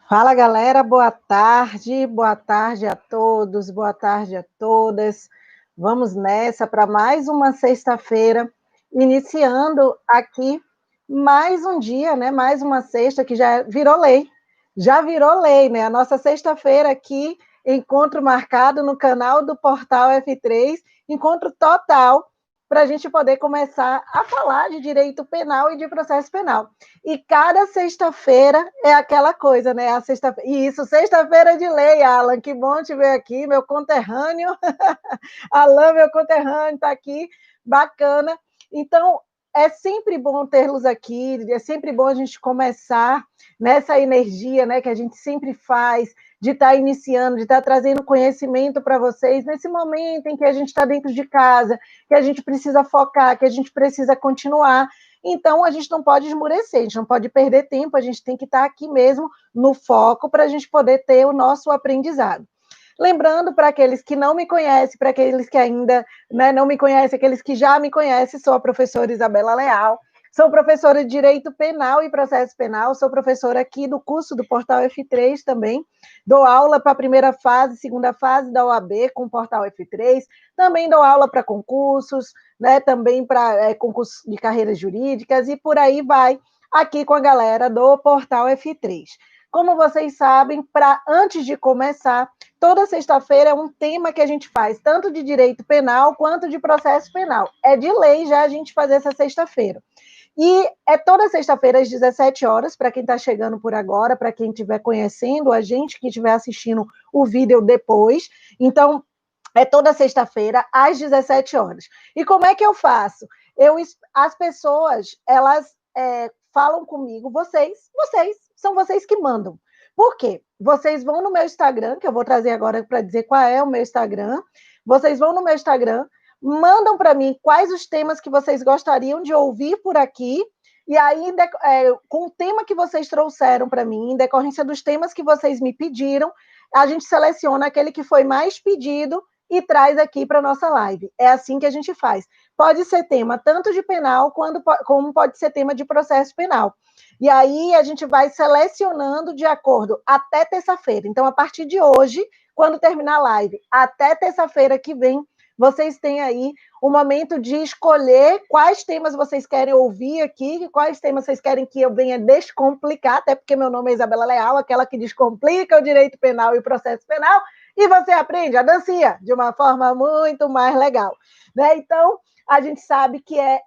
Fala, galera, boa tarde a todos, boa tarde a todas. Vamos nessa para mais uma sexta-feira, iniciando aqui mais um dia, né? Mais uma sexta que já virou lei, né? A nossa sexta-feira aqui, encontro marcado no canal do Portal F3, encontro total para a gente poder começar a falar de direito penal e de processo penal. E cada sexta-feira é aquela coisa, né? A sexta... Isso, sexta-feira de lei, Alan. Que bom te ver aqui, meu conterrâneo. Alan, meu conterrâneo, está aqui, bacana. Então, é sempre bom tê-los aqui, é sempre bom a gente começar nessa energia, né, que a gente sempre faz, de estar iniciando, de estar trazendo conhecimento para vocês, nesse momento em que a gente está dentro de casa, que a gente precisa focar, que a gente precisa continuar. Então, a gente não pode esmurecer, a gente não pode perder tempo, a gente tem que estar aqui mesmo no foco para a gente poder ter o nosso aprendizado. Lembrando, para aqueles que não me conhecem, para aqueles que ainda, né, não me conhecem, aqueles que já me conhecem, sou a professora Isabela Leal, sou professora de Direito Penal e Processo Penal, sou professora aqui do curso do Portal F3 também, dou aula para a primeira fase, segunda fase da OAB com o Portal F3, também dou aula para concursos, né, também para concursos de carreiras jurídicas e por aí vai, aqui com a galera do Portal F3. Como vocês sabem, antes de começar, toda sexta-feira é um tema que a gente faz, tanto de direito penal quanto de processo penal. É de lei já a gente fazer essa sexta-feira. E é toda sexta-feira às 17 horas, para quem está chegando por agora, para quem estiver conhecendo a gente, que estiver assistindo o vídeo depois. Então, é toda sexta-feira às 17 horas. E como é que eu faço? As pessoas, elas falam comigo, são vocês que mandam. Por quê? Vocês vão no meu Instagram, que eu vou trazer agora para dizer qual é o meu Instagram. Vocês vão no meu Instagram, mandam para mim quais os temas que vocês gostariam de ouvir por aqui. E aí, com o tema que vocês trouxeram para mim, em decorrência dos temas que vocês me pediram, a gente seleciona aquele que foi mais pedido e traz aqui para a nossa live. É assim que a gente faz. Pode ser tema tanto de penal, como pode ser tema de processo penal. E aí a gente vai selecionando de acordo até terça-feira. Então, a partir de hoje, quando terminar a live, até terça-feira que vem, vocês têm aí o momento de escolher quais temas vocês querem ouvir aqui, quais temas vocês querem que eu venha descomplicar, até porque meu nome é Isabela Leal, aquela que descomplica o direito penal e o processo penal, e você aprende a dancinha de uma forma muito mais legal, né? Então, a gente sabe que é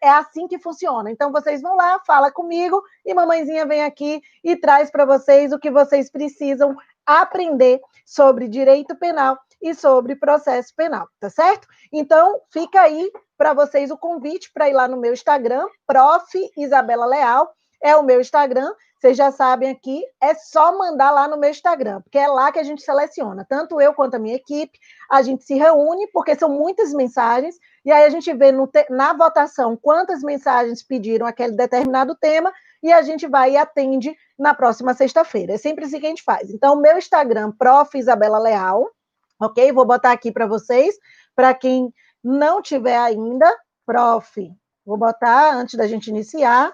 assim que funciona. Então, vocês vão lá, fala comigo, e mamãezinha vem aqui e traz para vocês o que vocês precisam aprender sobre direito penal e sobre processo penal, tá certo? Então, fica aí para vocês o convite para ir lá no meu Instagram, Prof. Isabela Leal, é o meu Instagram, vocês já sabem aqui, é só mandar lá no meu Instagram, porque é lá que a gente seleciona, tanto eu quanto a minha equipe, a gente se reúne, porque são muitas mensagens, e aí a gente vê na votação quantas mensagens pediram aquele determinado tema, e a gente vai e atende na próxima sexta-feira. É sempre assim que a gente faz. Então, meu Instagram, Prof. Isabela Leal, ok? Vou botar aqui para vocês, para quem não tiver ainda, Prof. Vou botar antes da gente iniciar,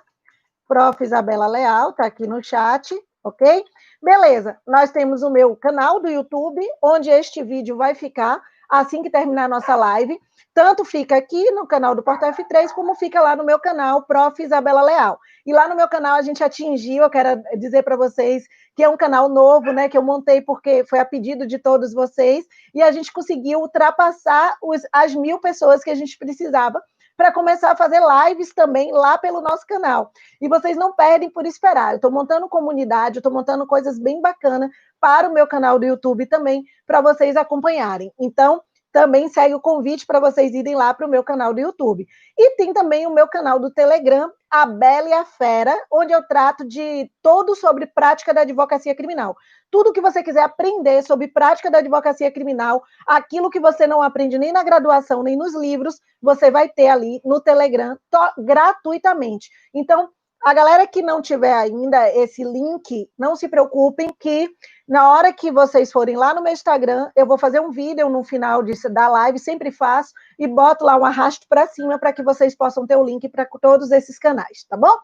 Prof. Isabela Leal, está aqui no chat, ok? Beleza, nós temos o meu canal do YouTube, onde este vídeo vai ficar assim que terminar a nossa live. Tanto fica aqui no canal do Portal F3, como fica lá no meu canal, Prof. Isabela Leal. E lá no meu canal a gente atingiu, eu quero dizer para vocês que é um canal novo, né, que eu montei porque foi a pedido de todos vocês, e a gente conseguiu ultrapassar as 1.000 pessoas que a gente precisava para começar a fazer lives também lá pelo nosso canal. E vocês não perdem por esperar. Eu estou montando comunidade, eu estou montando coisas bem bacanas para o meu canal do YouTube também, para vocês acompanharem. Então, também segue o convite para vocês irem lá para o meu canal do YouTube. E tem também o meu canal do Telegram, A Bela e a Fera, onde eu trato de tudo sobre prática da advocacia criminal. Tudo que você quiser aprender sobre prática da advocacia criminal, aquilo que você não aprende nem na graduação, nem nos livros, você vai ter ali no Telegram gratuitamente. Então, a galera que não tiver ainda esse link, não se preocupem que na hora que vocês forem lá no meu Instagram, eu vou fazer um vídeo no final da live, sempre faço, e boto lá um arrasto para cima para que vocês possam ter o link para todos esses canais, tá bom?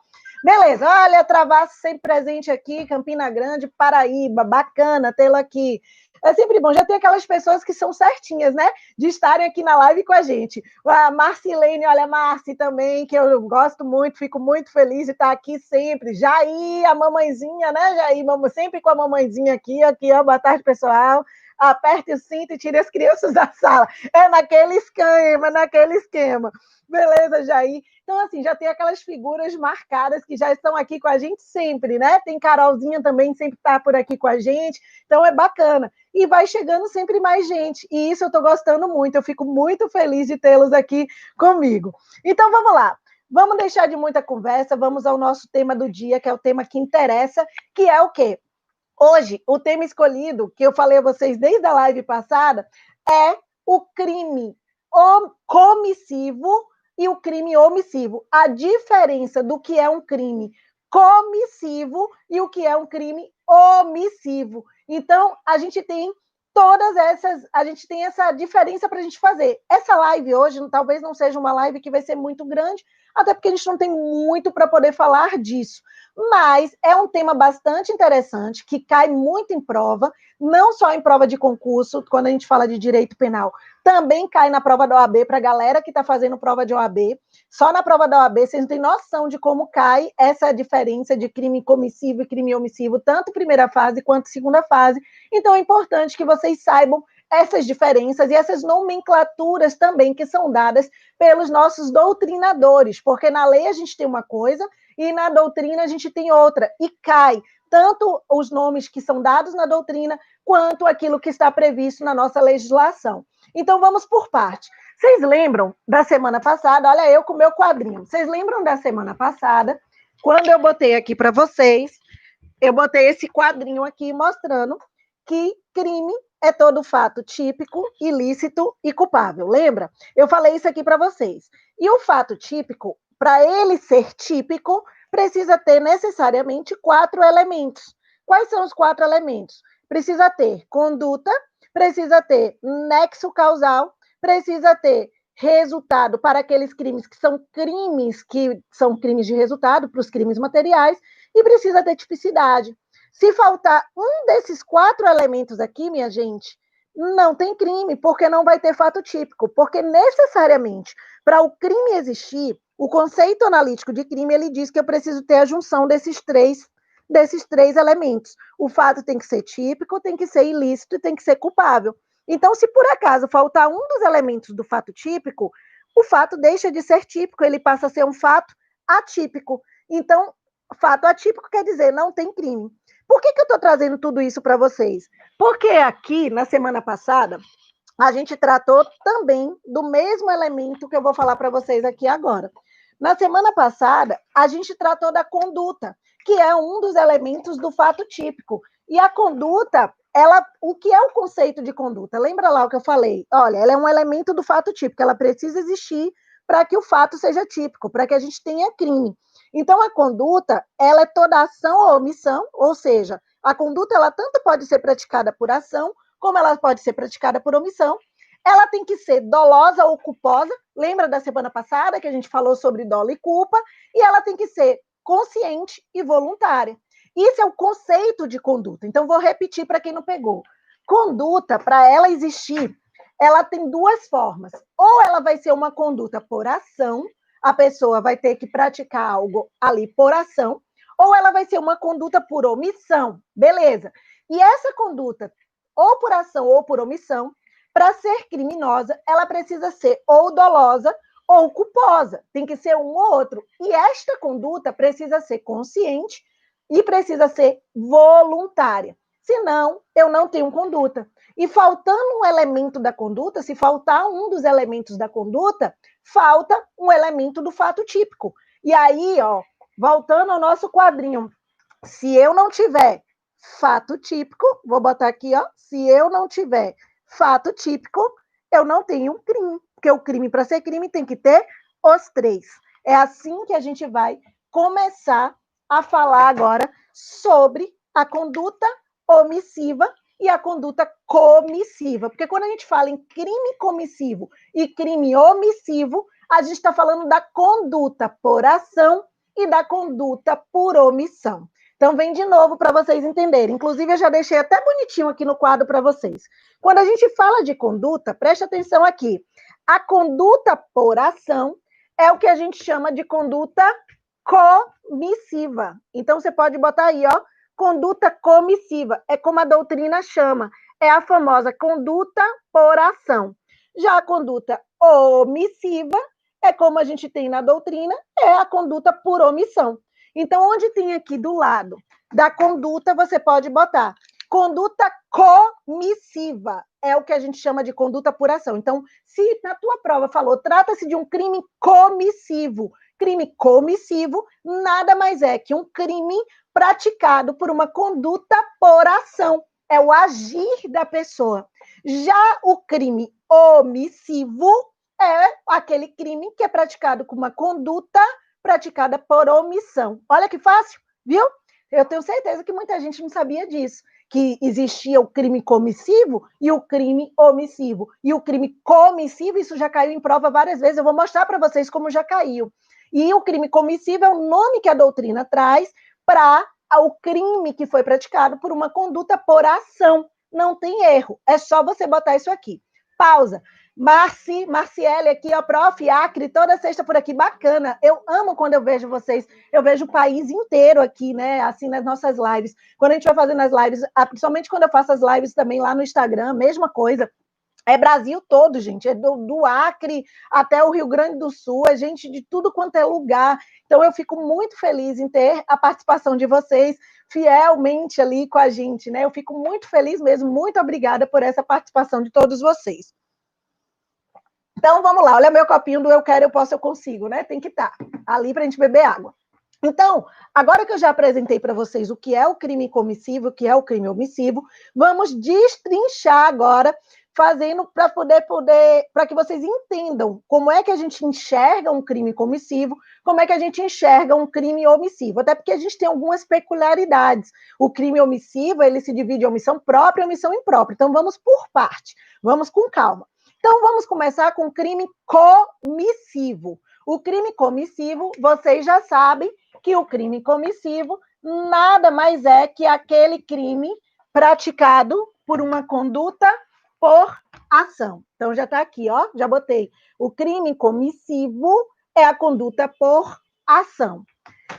Beleza, olha, Travasso sempre presente aqui, Campina Grande, Paraíba, bacana tê-lo aqui. É sempre bom, já tem aquelas pessoas que são certinhas, né, de estarem aqui na live com a gente. A Marcilene, olha, a Marci também, que eu gosto muito, fico muito feliz de estar aqui sempre. Jair, a mamãezinha, né, Jair, sempre com a mamãezinha aqui, ó, boa tarde, pessoal. Aperte o cinto e tire as crianças da sala. É naquele esquema, naquele esquema. Beleza, Jair. Então, assim, já tem aquelas figuras marcadas que já estão aqui com a gente sempre, né? Tem Carolzinha também, sempre está por aqui com a gente. Então, é bacana. E vai chegando sempre mais gente. E isso eu estou gostando muito. Eu fico muito feliz de tê-los aqui comigo. Então, vamos lá. Vamos deixar de muita conversa, vamos ao nosso tema do dia, que é o tema que interessa, que é o quê? Hoje, o tema escolhido, que eu falei a vocês desde a live passada, é o crime comissivo e o crime omissivo. A diferença do que é um crime comissivo e o que é um crime omissivo. Então, a gente tem essa diferença para a gente fazer. Essa live hoje talvez não seja uma live que vai ser muito grande, até porque a gente não tem muito para poder falar disso. Mas é um tema bastante interessante, que cai muito em prova, não só em prova de concurso, quando a gente fala de direito penal, também cai na prova da OAB, para a galera que está fazendo prova de OAB. Só na prova da OAB vocês não têm noção de como cai essa diferença de crime comissivo e crime omissivo, tanto primeira fase quanto segunda fase. Então é importante que vocês saibam essas diferenças e essas nomenclaturas também que são dadas pelos nossos doutrinadores, porque na lei a gente tem uma coisa e na doutrina a gente tem outra, e cai tanto os nomes que são dados na doutrina, quanto aquilo que está previsto na nossa legislação. Então, vamos por parte. Vocês lembram da semana passada? Olha eu com o meu quadrinho. Vocês lembram da semana passada, quando eu botei aqui para vocês, eu botei esse quadrinho aqui mostrando que crime é todo fato típico, ilícito e culpável. Lembra? Eu falei isso aqui para vocês. E o fato típico, para ele ser típico, precisa ter necessariamente 4 elementos. Quais são os 4 elementos? Precisa ter conduta, precisa ter nexo causal, precisa ter resultado para aqueles crimes que são crimes de resultado, para os crimes materiais, e precisa ter tipicidade. Se faltar um desses 4 elementos aqui, minha gente, não tem crime, porque não vai ter fato típico. Porque necessariamente, para o crime existir, o conceito analítico de crime, ele diz que eu preciso ter a junção desses três elementos. O fato tem que ser típico, tem que ser ilícito e tem que ser culpável. Então, se por acaso faltar um dos elementos do fato típico, o fato deixa de ser típico, ele passa a ser um fato atípico. Então, fato atípico quer dizer não tem crime. Por que eu estou trazendo tudo isso para vocês? Porque aqui, na semana passada, a gente tratou também do mesmo elemento que eu vou falar para vocês aqui agora. Na semana passada, a gente tratou da conduta, que é um dos elementos do fato típico. E a conduta, o que é o conceito de conduta? Lembra lá o que eu falei? Olha, ela é um elemento do fato típico, ela precisa existir para que o fato seja típico, para que a gente tenha crime. Então, a conduta, ela é toda ação ou omissão, ou seja, a conduta, ela tanto pode ser praticada por ação, como ela pode ser praticada por omissão. Ela tem que ser dolosa ou culposa, lembra da semana passada que a gente falou sobre dolo e culpa, e ela tem que ser consciente e voluntária. Isso é o conceito de conduta. Então, vou repetir para quem não pegou. Conduta, para ela existir, ela tem 2 formas. Ou ela vai ser uma conduta por ação, a pessoa vai ter que praticar algo ali por ação, ou ela vai ser uma conduta por omissão, beleza. E essa conduta, ou por ação ou por omissão, para ser criminosa, ela precisa ser ou dolosa ou culposa, tem que ser um ou outro. E esta conduta precisa ser consciente e precisa ser voluntária. Senão, eu não tenho conduta. E faltando um elemento da conduta, se faltar um dos elementos da conduta, falta um elemento do fato típico. E aí, ó, voltando ao nosso quadrinho, se eu não tiver fato típico, vou botar aqui, ó, se eu não tiver fato típico, eu não tenho crime, porque o crime, para ser crime, tem que ter os 3. É assim que a gente vai começar a falar agora sobre a conduta omissiva e a conduta comissiva. Porque quando a gente fala em crime comissivo e crime omissivo, a gente está falando da conduta por ação e da conduta por omissão. Então, vem de novo para vocês entenderem. Inclusive, eu já deixei até bonitinho aqui no quadro para vocês. Quando a gente fala de conduta, preste atenção aqui. A conduta por ação é o que a gente chama de conduta comissiva. Então, você pode botar aí, ó, conduta comissiva. É como a doutrina chama. É a famosa conduta por ação. Já a conduta omissiva é como a gente tem na doutrina, é a conduta por omissão. Então, onde tem aqui do lado da conduta, você pode botar conduta comissiva, é o que a gente chama de conduta por ação. Então, se na tua prova falou, trata-se de um crime comissivo, crime comissivo nada mais é que um crime praticado por uma conduta por ação, é o agir da pessoa. Já o crime omissivo é aquele crime que é praticado com uma conduta praticada por omissão. Olha que fácil, viu? Eu tenho certeza que muita gente não sabia disso, que existia o crime comissivo e o crime omissivo. E o crime comissivo, isso já caiu em prova várias vezes, eu vou mostrar para vocês como já caiu. E o crime comissivo é o nome que a doutrina traz para o crime que foi praticado por uma conduta por ação. Não tem erro, é só você botar isso aqui. Pausa. Marciele aqui, ó, prof, Acre, toda sexta por aqui, bacana. Eu amo quando eu vejo vocês, eu vejo o país inteiro aqui, né, assim, nas nossas lives. Quando a gente vai fazendo as lives, principalmente quando eu faço as lives também lá no Instagram, mesma coisa. É Brasil todo, gente, é do Acre até o Rio Grande do Sul, é gente de tudo quanto é lugar. Então, eu fico muito feliz em ter a participação de vocês fielmente ali com a gente, né? Eu fico muito feliz mesmo, muito obrigada por essa participação de todos vocês. Então, vamos lá, olha meu copinho do eu quero, eu posso, eu consigo, né? Tem que estar ali para a gente beber água. Então, agora que eu já apresentei para vocês o que é o crime comissivo, o que é o crime omissivo, vamos destrinchar agora, fazendo para que vocês entendam como é que a gente enxerga um crime comissivo, como é que a gente enxerga um crime omissivo, até porque a gente tem algumas peculiaridades. O crime omissivo, ele se divide em omissão própria e omissão imprópria. Então, vamos por parte, vamos com calma. Então, vamos começar com o crime comissivo. O crime comissivo, vocês já sabem que o crime comissivo nada mais é que aquele crime praticado por uma conduta por ação. Então, já está aqui, ó, já botei. O crime comissivo é a conduta por ação.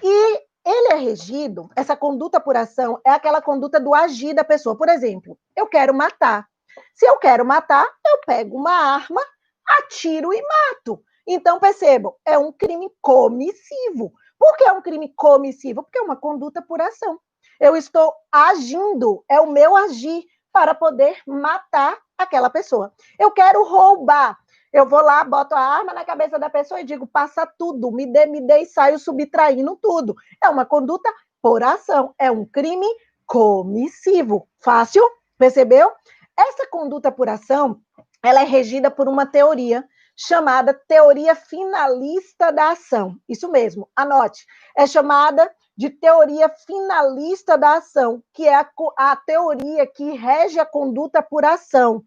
E ele é regido, essa conduta por ação é aquela conduta do agir da pessoa. Por exemplo, eu quero matar. Se eu quero matar, eu pego uma arma, atiro e mato. Então, percebam, é um crime comissivo. Por que é um crime comissivo? Porque é uma conduta por ação. Eu estou agindo, é o meu agir para poder matar aquela pessoa. Eu quero roubar. Eu vou lá, boto a arma na cabeça da pessoa e digo, passa tudo, me dê e saio subtraindo tudo. É uma conduta por ação, é um crime comissivo. Fácil? Percebeu? Essa conduta por ação, ela é regida por uma teoria chamada teoria finalista da ação. Isso mesmo, anote. É chamada de teoria finalista da ação, que é a teoria que rege a conduta por ação.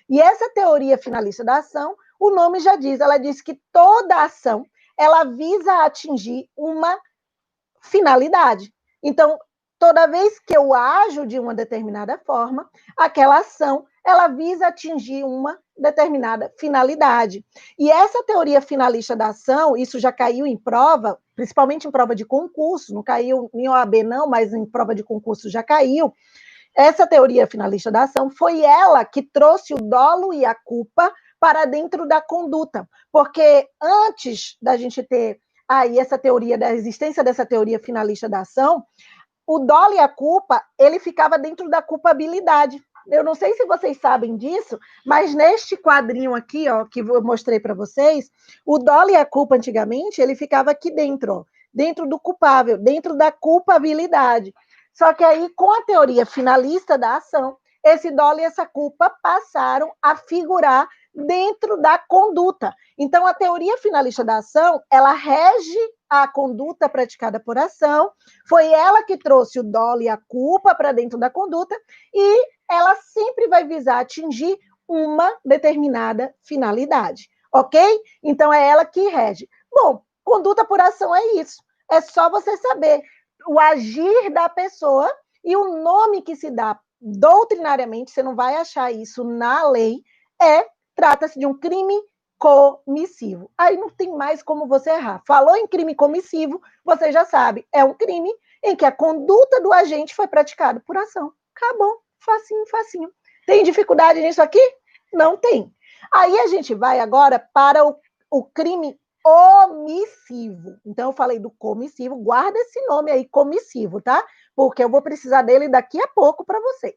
E essa teoria finalista da ação, o nome já diz, ela diz que toda ação, ela visa atingir uma finalidade. Então, toda vez que eu ajo de uma determinada forma, aquela ação, ela visa atingir uma determinada finalidade. E essa teoria finalista da ação, isso já caiu em prova, principalmente em prova de concurso, não caiu em OAB não, mas em prova de concurso já caiu. Essa teoria finalista da ação foi ela que trouxe o dolo e a culpa para dentro da conduta, porque antes da gente ter aí essa teoria da existência dessa teoria finalista da ação, o dolo e a culpa, ele ficava dentro da culpabilidade. Eu não sei se vocês sabem disso, mas neste quadrinho aqui, ó, que eu mostrei para vocês, o dolo e a culpa antigamente, ele ficava aqui dentro, ó, dentro do culpável, dentro da culpabilidade. Só que aí, com a teoria finalista da ação, esse dolo e essa culpa passaram a figurar dentro da conduta. Então, a teoria finalista da ação, ela rege a conduta praticada por ação, foi ela que trouxe o dolo e a culpa para dentro da conduta, e ela sempre vai visar atingir uma determinada finalidade, ok? Então, é ela que rege. Bom, conduta por ação é isso. É só você saber o agir da pessoa e o nome que se dá doutrinariamente, você não vai achar isso na lei, trata-se de um crime comissivo. Aí não tem mais como você errar. Falou em crime comissivo, você já sabe, é um crime em que a conduta do agente foi praticada por ação. Acabou, facinho, facinho. Tem dificuldade nisso aqui? Não tem. Aí a gente vai agora para o crime omissivo. Então, eu falei do comissivo, guarda esse nome aí, comissivo, tá? Porque eu vou precisar dele daqui a pouco para vocês.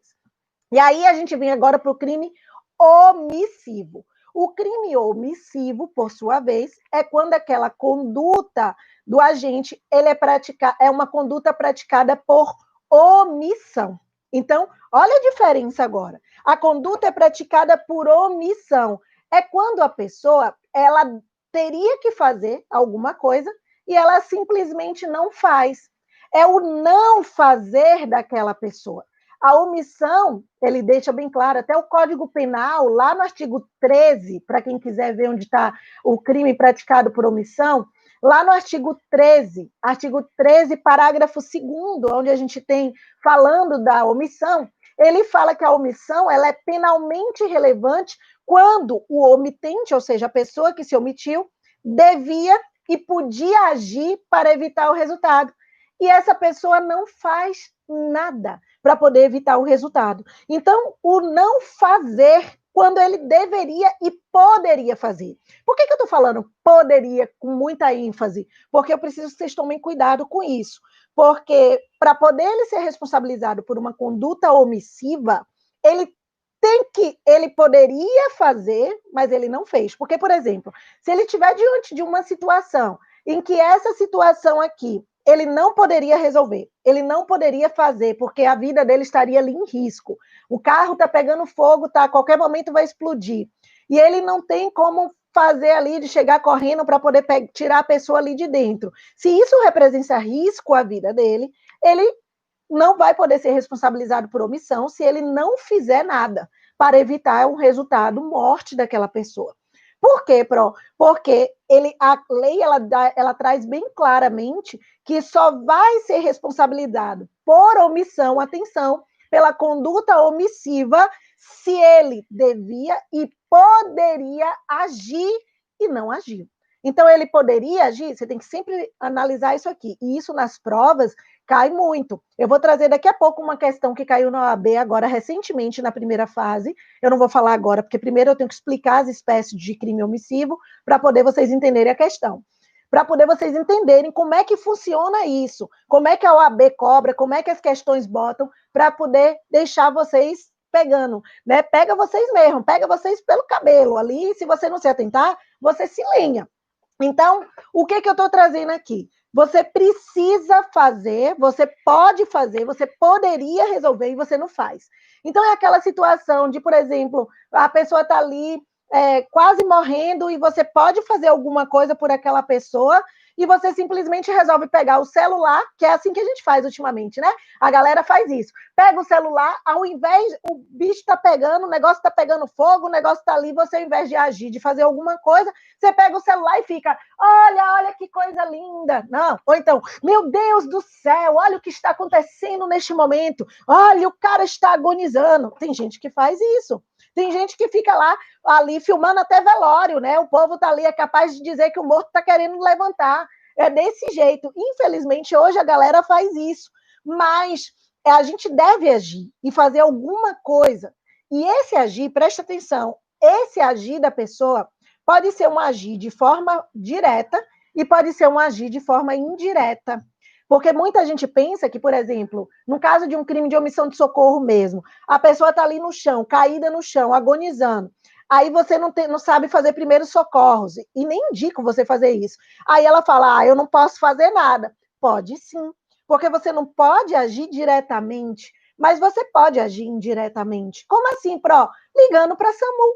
E aí a gente vem agora para o crime omissivo. O crime omissivo, por sua vez, é quando aquela conduta do agente é uma conduta praticada por omissão. Então, olha a diferença agora. A conduta é praticada por omissão. É quando a pessoa ela teria que fazer alguma coisa e ela simplesmente não faz. É o não fazer daquela pessoa. A omissão, ele deixa bem claro, até o Código Penal, lá no artigo 13, para quem quiser ver onde está o crime praticado por omissão, lá no artigo 13, parágrafo 2º, onde a gente tem falando da omissão, ele fala que a omissão ela é penalmente relevante quando o omitente, ou seja, a pessoa que se omitiu, devia e podia agir para evitar o resultado. E essa pessoa não faz nada para poder evitar o resultado. Então, o não fazer quando ele deveria e poderia fazer. Por que eu estou falando poderia com muita ênfase? Porque eu preciso que vocês tomem cuidado com isso. Porque para poder ele ser responsabilizado por uma conduta omissiva, ele poderia fazer, mas ele não fez. Porque, por exemplo, se ele estiver diante de uma situação em que essa situação aqui ele não poderia resolver, ele não poderia fazer, porque a vida dele estaria ali em risco. O carro está pegando fogo, tá? A qualquer momento vai explodir. E ele não tem como fazer ali de chegar correndo para poder tirar a pessoa ali de dentro. Se isso representa risco à vida dele, ele não vai poder ser responsabilizado por omissão se ele não fizer nada para evitar um resultado morte daquela pessoa. Por quê, Pro? Porque a lei ela traz bem claramente que só vai ser responsabilizado por omissão, atenção, pela conduta omissiva, se ele devia e poderia agir e não agiu. Então, ele poderia agir, você tem que sempre analisar isso aqui. E isso nas provas cai muito. Eu vou trazer daqui a pouco uma questão que caiu na OAB agora recentemente, na primeira fase. Eu não vou falar agora, porque primeiro eu tenho que explicar as espécies de crime omissivo para poder vocês entenderem a questão. Para poder vocês entenderem como é que funciona isso, como é que a OAB cobra, como é que as questões botam, para poder deixar vocês pegando, né? Pega vocês mesmo, pega vocês pelo cabelo ali, se você não se atentar, você se lenha. Então, o que eu estou trazendo aqui? Você precisa fazer, você pode fazer, você poderia resolver e você não faz. Então, é aquela situação de, por exemplo, a pessoa está ali quase morrendo e você pode fazer alguma coisa por aquela pessoa e você simplesmente resolve pegar o celular, que é assim que a gente faz ultimamente, né? A galera faz isso. Pega o celular, ao invés, o bicho tá pegando, o negócio tá pegando fogo, o negócio tá ali, você ao invés de agir, de fazer alguma coisa, você pega o celular e fica, olha que coisa linda. Não, ou então, meu Deus do céu, olha o que está acontecendo neste momento. Olha, o cara está agonizando. Tem gente que faz isso. Tem gente que fica lá, ali, filmando até velório, né? O povo tá ali, é capaz de dizer que o morto tá querendo levantar. É desse jeito. Infelizmente, hoje a galera faz isso. Mas a gente deve agir e fazer alguma coisa. E esse agir, presta atenção, esse agir da pessoa pode ser um agir de forma direta e pode ser um agir de forma indireta. Porque muita gente pensa que, por exemplo, no caso de um crime de omissão de socorro mesmo, a pessoa está ali no chão, caída no chão, agonizando. Aí você não sabe fazer primeiros socorros, e nem indico você fazer isso. Aí ela fala, eu não posso fazer nada. Pode sim, porque você não pode agir diretamente, mas você pode agir indiretamente. Como assim, Pro? Ligando para a SAMU.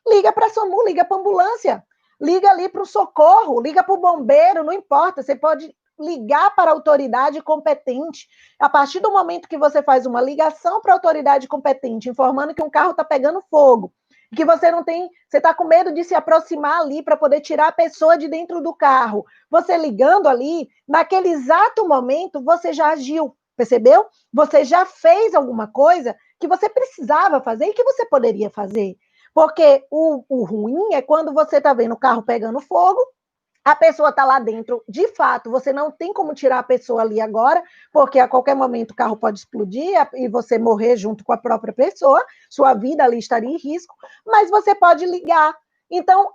Liga para a SAMU, liga para a ambulância, liga ali para o socorro, liga para o bombeiro, não importa, você pode ligar para a autoridade competente. A partir do momento que você faz uma ligação para a autoridade competente, informando que um carro está pegando fogo, que você não tem, você está com medo de se aproximar ali para poder tirar a pessoa de dentro do carro. Você ligando ali, naquele exato momento, você já agiu, percebeu? Você já fez alguma coisa que você precisava fazer e que você poderia fazer. Porque o ruim é quando você está vendo o carro pegando fogo, a pessoa está lá dentro, de fato, você não tem como tirar a pessoa ali agora, porque a qualquer momento o carro pode explodir e você morrer junto com a própria pessoa, sua vida ali estaria em risco, mas você pode ligar. Então,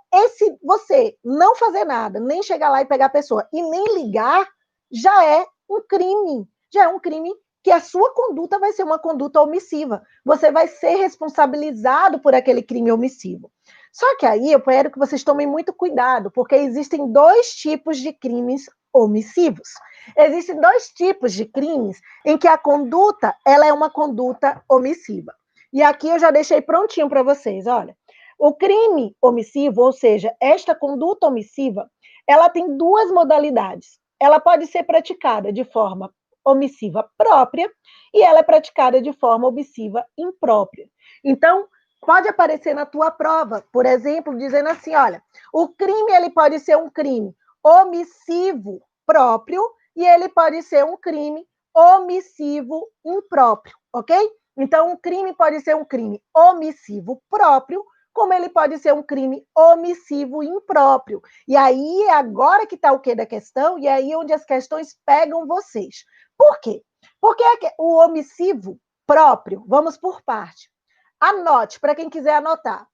você não fazer nada, nem chegar lá e pegar a pessoa, e nem ligar, já é um crime. Já é um crime que a sua conduta vai ser uma conduta omissiva. Você vai ser responsabilizado por aquele crime omissivo. Só que aí eu quero que vocês tomem muito cuidado, porque existem dois tipos de crimes omissivos. Existem dois tipos de crimes em que a conduta ela é uma conduta omissiva. E aqui eu já deixei prontinho para vocês, olha. O crime omissivo, ou seja, esta conduta omissiva, ela tem duas modalidades. Ela pode ser praticada de forma omissiva própria e ela é praticada de forma omissiva imprópria. Então, pode aparecer na tua prova, por exemplo, dizendo assim, olha, o crime ele pode ser um crime omissivo próprio e ele pode ser um crime omissivo impróprio, ok? Então, um crime pode ser um crime omissivo próprio, como ele pode ser um crime omissivo impróprio. E aí é agora que está o quê da questão, e aí onde as questões pegam vocês. Por quê? Porque o omissivo próprio, vamos por parte. Anote, para quem quiser anotar.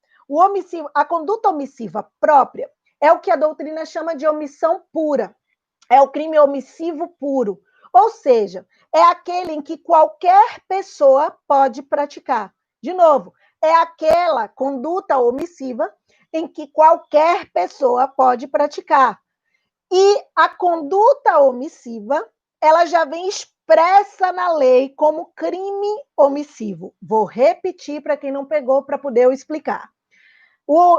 A conduta omissiva própria é o que a doutrina chama de omissão pura. É o crime omissivo puro. Ou seja, é aquele em que qualquer pessoa pode praticar. De novo, é aquela conduta omissiva em que qualquer pessoa pode praticar. E a conduta omissiva, ela já vem expressa na lei como crime omissivo. Vou repetir para quem não pegou, para poder eu explicar.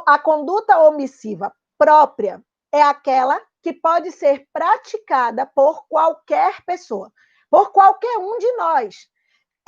A conduta omissiva própria é aquela que pode ser praticada por qualquer pessoa, por qualquer um de nós.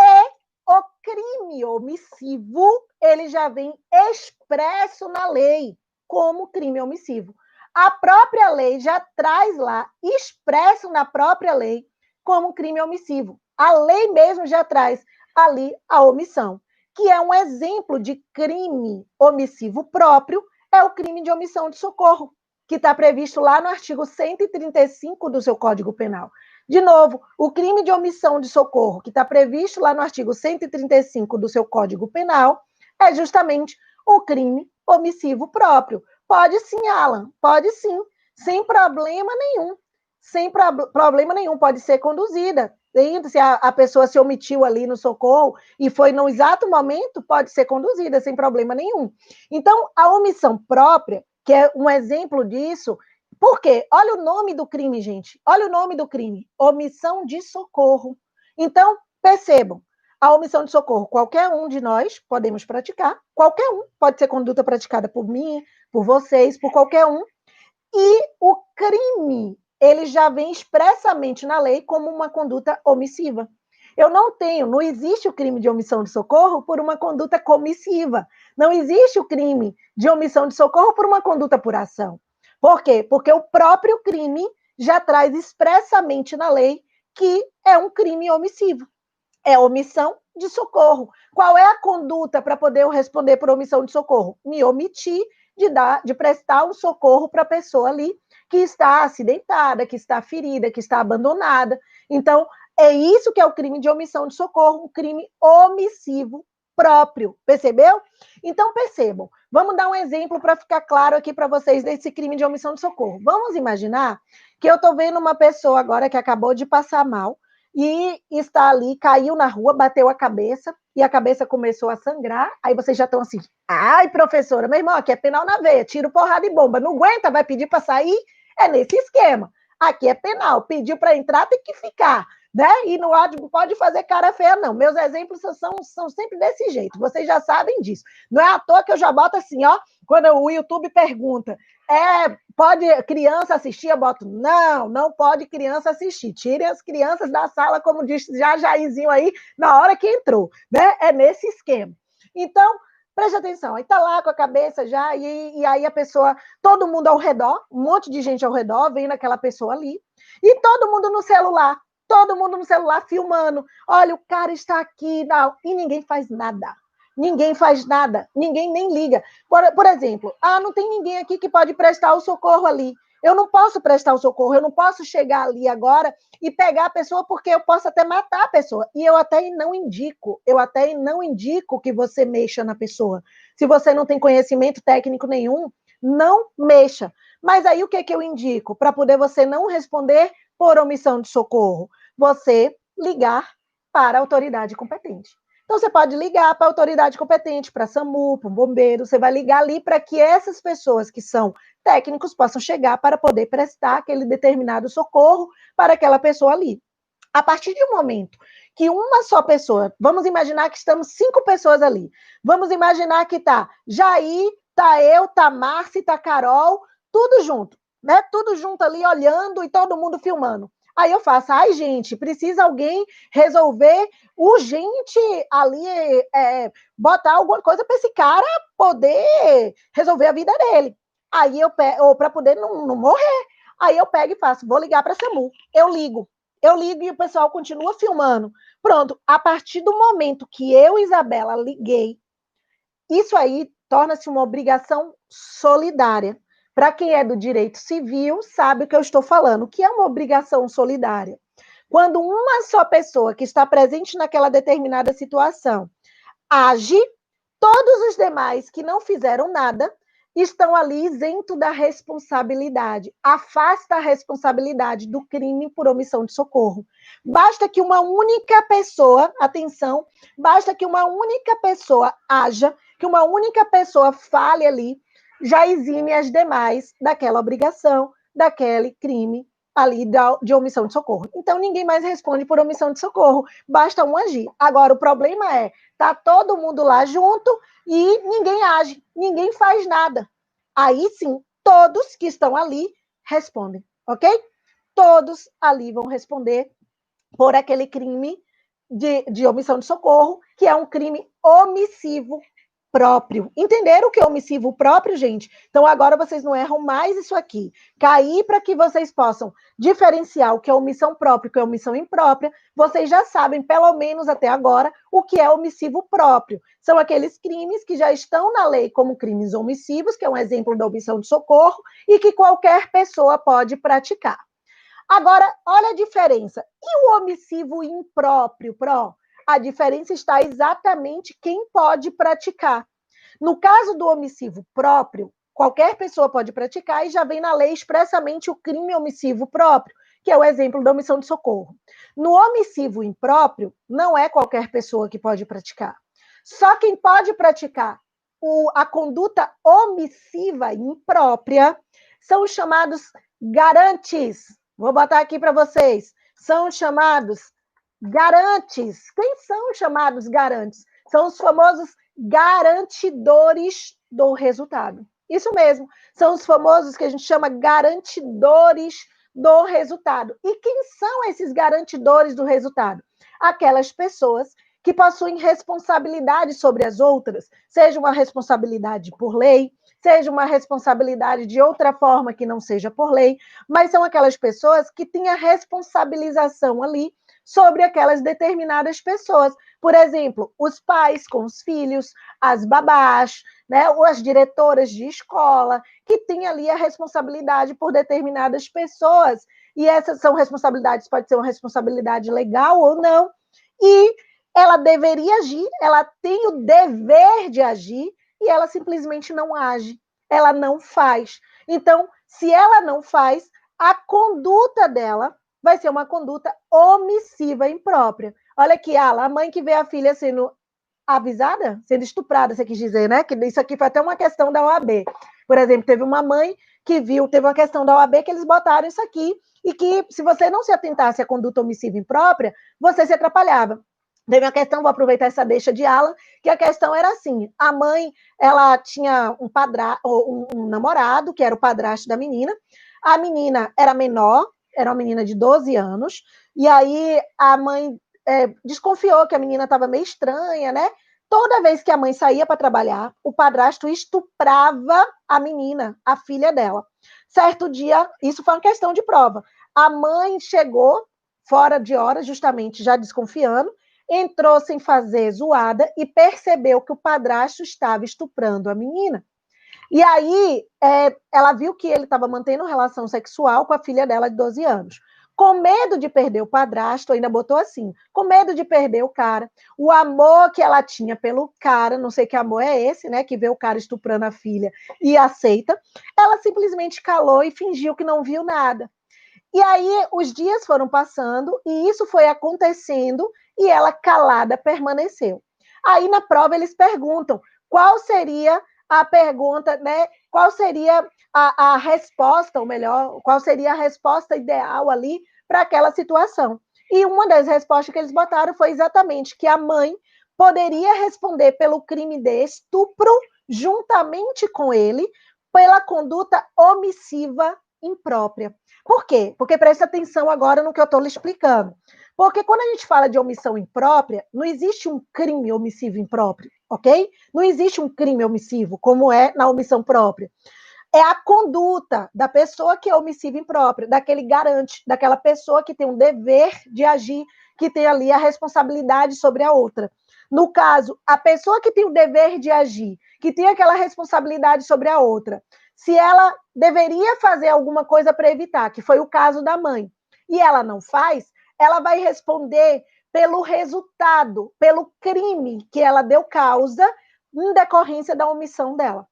E o crime omissivo, ele já vem expresso na lei como crime omissivo. A própria lei já traz lá, expresso na própria lei, como crime omissivo. A lei mesmo já traz ali a omissão, que é um exemplo de crime omissivo próprio, é o crime de omissão de socorro, que está previsto lá no artigo 135 do seu Código Penal. De novo, o crime de omissão de socorro, que está previsto lá no artigo 135 do seu Código Penal, é justamente o crime omissivo próprio. Pode sim, Alan, pode sim, sem problema nenhum. Sem problema nenhum, pode ser conduzida. Se a pessoa se omitiu ali no socorro e foi no exato momento, pode ser conduzida sem problema nenhum. Então, a omissão própria, que é um exemplo disso, por quê? Olha o nome do crime, gente. Olha o nome do crime. Omissão de socorro. Então, percebam, a omissão de socorro, qualquer um de nós podemos praticar, qualquer um, pode ser conduta praticada por mim, por vocês, por qualquer um, e o crime, ele já vem expressamente na lei como uma conduta omissiva. Não existe o crime de omissão de socorro por uma conduta comissiva. Não existe o crime de omissão de socorro por uma conduta por ação. Por quê? Porque o próprio crime já traz expressamente na lei que é um crime omissivo. É omissão de socorro. Qual é a conduta para poder eu responder por omissão de socorro? Me omitir de prestar um socorro para a pessoa ali que está acidentada, que está ferida, que está abandonada. Então, é isso que é o crime de omissão de socorro, um crime omissivo próprio, percebeu? Então, percebam. Vamos dar um exemplo para ficar claro aqui para vocês desse crime de omissão de socorro. Vamos imaginar que eu estou vendo uma pessoa agora que acabou de passar mal, e está ali, caiu na rua, bateu a cabeça, e a cabeça começou a sangrar, aí vocês já estão assim, ai, professora, meu irmão, aqui é penal na veia, tiro, porrada e bomba, não aguenta, vai pedir para sair? É nesse esquema. Aqui é penal, pediu para entrar, tem que ficar, né? E não pode fazer cara feia, não. Meus exemplos são sempre desse jeito, vocês já sabem disso. Não é à toa que eu já boto assim, ó, quando o YouTube pergunta, pode criança assistir? Eu boto, não pode criança assistir. Tirem as crianças da sala, como disse já Jairzinho aí, na hora que entrou, né? É nesse esquema. Então, Preste atenção, aí tá lá com a cabeça já, e aí a pessoa, todo mundo ao redor, um monte de gente ao redor, vendo aquela pessoa ali, e todo mundo no celular filmando. Olha, o cara está aqui, não, e ninguém faz nada. Ninguém faz nada, ninguém nem liga. Por exemplo, não tem ninguém aqui que pode prestar o socorro ali. Eu não posso prestar o socorro, eu não posso chegar ali agora e pegar a pessoa, porque eu posso até matar a pessoa. E eu até não indico que você mexa na pessoa. Se você não tem conhecimento técnico nenhum, não mexa. Mas aí o que eu indico? Para poder você não responder por omissão de socorro, você ligar para a autoridade competente. Então, você pode ligar para a autoridade competente, para a SAMU, para o bombeiro, você vai ligar ali para que essas pessoas que são técnicos possam chegar para poder prestar aquele determinado socorro para aquela pessoa ali. A partir de um momento que uma só pessoa, vamos imaginar que estamos 5 pessoas ali, vamos imaginar que tá Jair, tá eu, tá Márcia, tá Carol, tudo junto, né? Tudo junto ali, olhando e todo mundo filmando. Aí eu faço, gente, precisa alguém resolver urgente ali, botar alguma coisa para esse cara poder resolver a vida dele. Aí eu pego, ou para poder não morrer. Aí eu pego e faço, vou ligar para a SAMU. Eu ligo e o pessoal continua filmando. Pronto, a partir do momento que eu, Isabela, liguei, isso aí torna-se uma obrigação solidária. Para quem é do direito civil, sabe o que eu estou falando, o que é uma obrigação solidária. Quando uma só pessoa que está presente naquela determinada situação age, todos os demais que não fizeram nada estão ali isento da responsabilidade. Afasta a responsabilidade do crime por omissão de socorro. Basta que uma única pessoa, atenção, basta que uma única pessoa haja, que uma única pessoa fale ali, já exime as demais daquela obrigação, daquele crime ali de omissão de socorro. Então, ninguém mais responde por omissão de socorro, basta um agir. Agora, o problema é, tá todo mundo lá junto e ninguém age, ninguém faz nada. Aí sim, todos que estão ali respondem, ok? Todos ali vão responder por aquele crime de omissão de socorro, que é um crime omissivo próprio. Entenderam o que é omissivo próprio, gente? Então agora vocês não erram mais isso aqui. Cair para que vocês possam diferenciar o que é omissão própria e o que é omissão imprópria, vocês já sabem, pelo menos até agora, o que é omissivo próprio. São aqueles crimes que já estão na lei como crimes omissivos, que é um exemplo da omissão de socorro, e que qualquer pessoa pode praticar. Agora, olha a diferença. E o omissivo impróprio, A diferença está exatamente quem pode praticar. No caso do omissivo próprio, qualquer pessoa pode praticar e já vem na lei expressamente o crime omissivo próprio, que é o exemplo da omissão de socorro. No omissivo impróprio, não é qualquer pessoa que pode praticar. Só quem pode praticar a conduta omissiva imprópria são os chamados garantes. Vou botar aqui para vocês. São chamados garantes. Quem são os chamados garantes? São os famosos garantidores do resultado. Isso mesmo. São os famosos que a gente chama garantidores do resultado. E quem são esses garantidores do resultado? Aquelas pessoas que possuem responsabilidade sobre as outras, seja uma responsabilidade por lei, seja uma responsabilidade de outra forma que não seja por lei, mas são aquelas pessoas que têm a responsabilização ali sobre aquelas determinadas pessoas. Por exemplo, os pais com os filhos, as babás, né, ou as diretoras de escola, que têm ali a responsabilidade por determinadas pessoas. E essas são responsabilidades, pode ser uma responsabilidade legal ou não, e ela deveria agir, ela tem o dever de agir, e ela simplesmente não age, ela não faz. Então, se ela não faz, a conduta dela vai ser uma conduta omissiva imprópria. Olha aqui, a mãe que vê a filha sendo avisada, sendo estuprada, você quis dizer, né? Que isso aqui foi até uma questão da OAB. Por exemplo, teve uma mãe que teve uma questão da OAB que eles botaram isso aqui, e que se você não se atentasse à conduta omissiva imprópria, você se atrapalhava. Teve uma questão, vou aproveitar essa deixa de Alan, que a questão era assim, a mãe, ela tinha um namorado, que era o padrasto da menina, a menina era menor, era uma menina de 12 anos, e aí a mãe desconfiou que a menina estava meio estranha, né? toda vez que a mãe saía para trabalhar, o padrasto estuprava a menina, a filha dela. Certo dia, isso foi uma questão de prova. A mãe chegou fora de hora, justamente já desconfiando, entrou sem fazer zoada e percebeu que o padrasto estava estuprando a menina. E aí, ela viu que ele estava mantendo relação sexual com a filha dela de 12 anos. Com medo de perder o padrasto, ainda botou assim, com medo de perder o cara, o amor que ela tinha pelo cara, não sei que amor é esse, né, que vê o cara estuprando a filha e aceita, ela simplesmente calou e fingiu que não viu nada. E aí os dias foram passando e isso foi acontecendo e ela calada permaneceu. Aí na prova eles perguntam qual seria a pergunta, né? Qual seria a resposta, ou melhor, qual seria a resposta ideal ali para aquela situação. E uma das respostas que eles botaram foi exatamente que a mãe poderia responder pelo crime de estupro juntamente com ele pela conduta omissiva imprópria. Por quê? Porque presta atenção agora no que eu estou lhe explicando. Porque quando a gente fala de omissão imprópria, não existe um crime omissivo impróprio, ok? Não existe um crime omissivo, como é na omissão própria. É a conduta da pessoa que é omissiva imprópria, daquele garante, daquela pessoa que tem um dever de agir, que tem ali a responsabilidade sobre a outra. No caso, a pessoa que tem o dever de agir, que tem aquela responsabilidade sobre a outra, se ela deveria fazer alguma coisa para evitar, que foi o caso da mãe, e ela não faz, ela vai responder pelo resultado, pelo crime que ela deu causa em decorrência da omissão dela.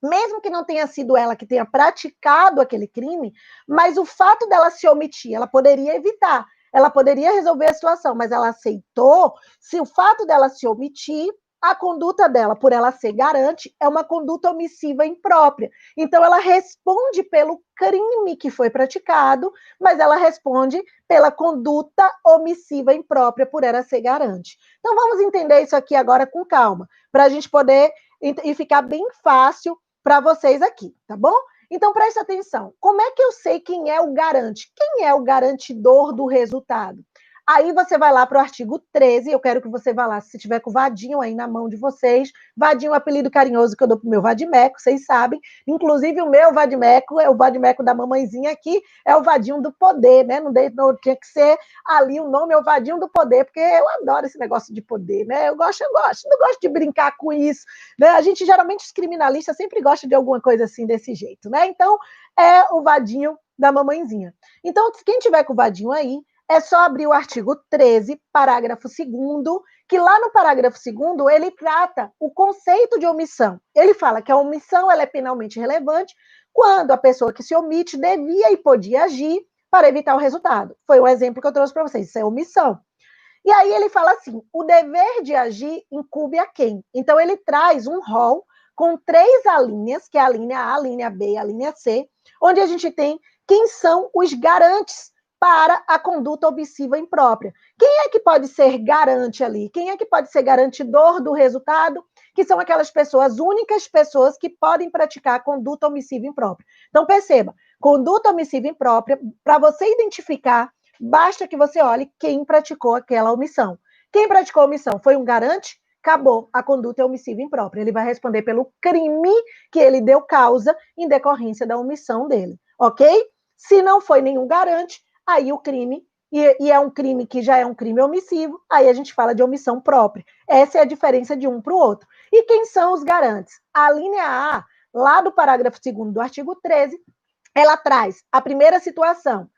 Mesmo que não tenha sido ela que tenha praticado aquele crime, mas o fato dela se omitir, ela poderia evitar, ela poderia resolver a situação, mas ela aceitou. Se o fato dela se omitir, a conduta dela, por ela ser garante, é uma conduta omissiva imprópria. Então, ela responde pelo crime que foi praticado, mas ela responde pela conduta omissiva imprópria por ela ser garante. Então, vamos entender isso aqui agora com calma, para a gente poder e ficar bem fácil para vocês aqui, tá bom? Então, preste atenção. Como é que eu sei quem é o garante? Quem é o garantidor do resultado? Aí você vai lá para o artigo 13, eu quero que você vá lá, se tiver com o vadinho aí na mão de vocês, vadinho é um apelido carinhoso que eu dou para o meu vadimeco, vocês sabem, inclusive o meu vadimeco, é o vadimeco da mamãezinha aqui, é o vadinho do poder, né? Não tinha que ser ali o nome, é o vadinho do poder, porque eu adoro esse negócio de poder, né? Eu gosto, não gosto de brincar com isso, né? A gente, geralmente, os criminalistas sempre gostam de alguma coisa assim, desse jeito, né? Então, é o vadinho da mamãezinha. Então, quem tiver com o vadinho aí, é só abrir o artigo 13, parágrafo 2º, que lá no parágrafo 2º ele trata o conceito de omissão. Ele fala que a omissão ela é penalmente relevante quando a pessoa que se omite devia e podia agir para evitar o resultado. Foi um exemplo que eu trouxe para vocês, isso é omissão. E aí ele fala assim, o dever de agir incumbe a quem? Então ele traz um rol com 3 alíneas, que é a linha A, a linha B e a linha C, onde a gente tem quem são os garantes para a conduta omissiva imprópria. Quem é que pode ser garante ali? Quem é que pode ser garantidor do resultado? Que são aquelas pessoas, as únicas pessoas que podem praticar a conduta omissiva imprópria. Então, perceba, conduta omissiva imprópria, para você identificar, basta que você olhe quem praticou aquela omissão. Quem praticou a omissão foi um garante? Acabou, a conduta é omissiva imprópria. Ele vai responder pelo crime que ele deu causa em decorrência da omissão dele, ok? Se não foi nenhum garante, aí o crime, e é um crime que já é um crime omissivo, aí a gente fala de omissão própria. Essa é a diferença de um para o outro. E quem são os garantes? A linha A, lá do parágrafo 2º do artigo 13, ela traz a primeira situação.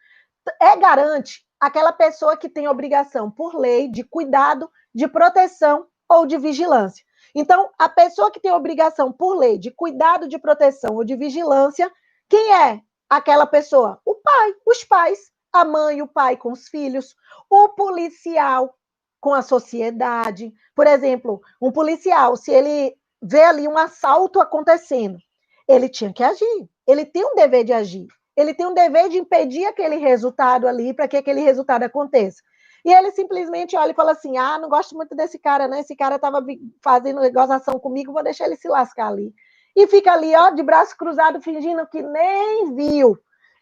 É garante aquela pessoa que tem obrigação por lei de cuidado, de proteção ou de vigilância. Então, a pessoa que tem obrigação por lei de cuidado, de proteção ou de vigilância, quem é aquela pessoa? O pai, os pais, a mãe e o pai com os filhos, o policial com a sociedade. Por exemplo, um policial, se ele vê ali um assalto acontecendo, ele tinha que agir, ele tem um dever de agir, ele tem um dever de impedir aquele resultado ali para que aquele resultado aconteça. E ele simplesmente olha e fala assim, não gosto muito desse cara, né? Esse cara estava fazendo negociação comigo, vou deixar ele se lascar ali. E fica ali, ó, de braço cruzado, fingindo que nem viu.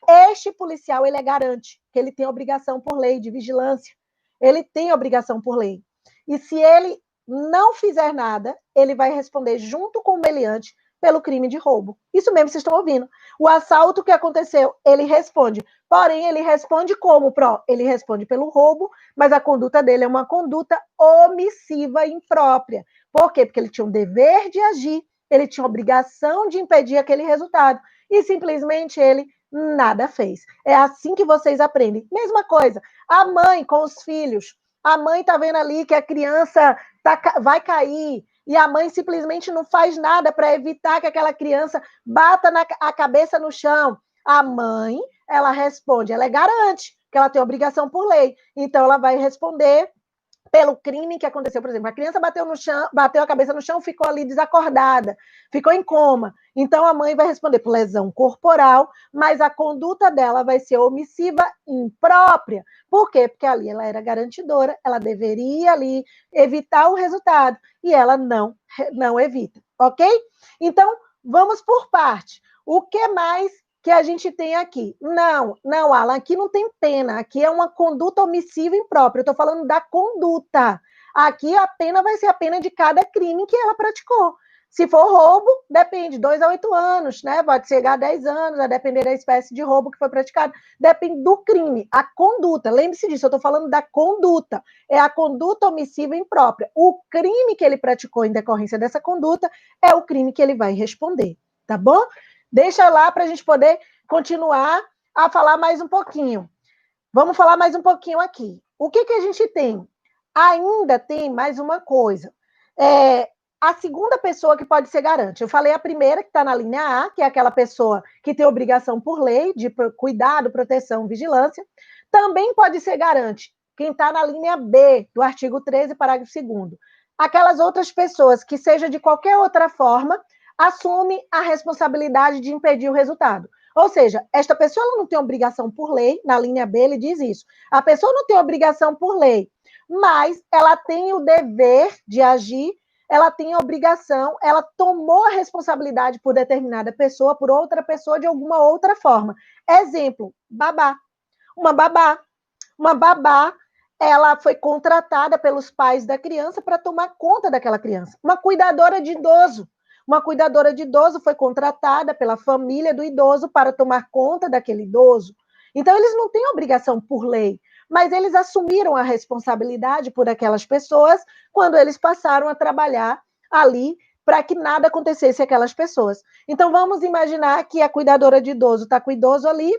Este policial, ele é garante que ele tem obrigação por lei de vigilância. Ele tem obrigação por lei. E se ele não fizer nada, ele vai responder junto com o meliante pelo crime de roubo. Isso mesmo, vocês estão ouvindo. O assalto que aconteceu, ele responde. Porém, ele responde como, Pró? Ele responde pelo roubo, mas a conduta dele é uma conduta omissiva imprópria. Por quê? Porque ele tinha o dever de agir, ele tinha a obrigação de impedir aquele resultado. E simplesmente ele nada fez. É assim que vocês aprendem. Mesma coisa, a mãe com os filhos. A mãe está vendo ali que a criança vai cair, e a mãe simplesmente não faz nada para evitar que aquela criança bata a cabeça no chão. A mãe, ela responde, ela garante que ela tem obrigação por lei. Então, ela vai responder pelo crime que aconteceu. Por exemplo, a criança bateu no chão, bateu a cabeça no chão, ficou ali desacordada, ficou em coma. Então, a mãe vai responder por lesão corporal, mas a conduta dela vai ser omissiva imprópria. Por quê? Porque ali ela era garantidora, ela deveria ali evitar o resultado, e ela não evita, ok? Então, vamos por parte. O que mais que a gente tem aqui? Não, Alan, aqui não tem pena, aqui é uma conduta omissiva imprópria, eu estou falando da conduta. Aqui a pena vai ser a pena de cada crime que ela praticou. Se for roubo, depende, 2 a 8 anos, né? Pode chegar a 10 anos, a depender da espécie de roubo que foi praticado. Depende do crime, a conduta. Lembre-se disso, eu estou falando da conduta. É a conduta omissiva imprópria. O crime que ele praticou em decorrência dessa conduta é o crime que ele vai responder, tá bom? Deixa lá para a gente poder continuar a falar mais um pouquinho. Vamos falar mais um pouquinho aqui. O que a gente tem? Ainda tem mais uma coisa. A segunda pessoa que pode ser garante. Eu falei a primeira, que está na linha A, que é aquela pessoa que tem obrigação por lei de cuidado, proteção, vigilância. Também pode ser garante quem está na linha B, do artigo 13, parágrafo 2º. Aquelas outras pessoas que, seja de qualquer outra forma, assume a responsabilidade de impedir o resultado. Ou seja, esta pessoa não tem obrigação por lei, na linha B ele diz isso. A pessoa não tem obrigação por lei, mas ela tem o dever de agir, ela tem a obrigação, ela tomou a responsabilidade por determinada pessoa, por outra pessoa, de alguma outra forma. Exemplo, babá. Uma babá, ela foi contratada pelos pais da criança para tomar conta daquela criança. Uma cuidadora de idoso. Uma cuidadora de idoso foi contratada pela família do idoso para tomar conta daquele idoso. Então, eles não têm obrigação por lei, mas eles assumiram a responsabilidade por aquelas pessoas quando eles passaram a trabalhar ali para que nada acontecesse àquelas pessoas. Então, vamos imaginar que a cuidadora de idoso está com o idoso ali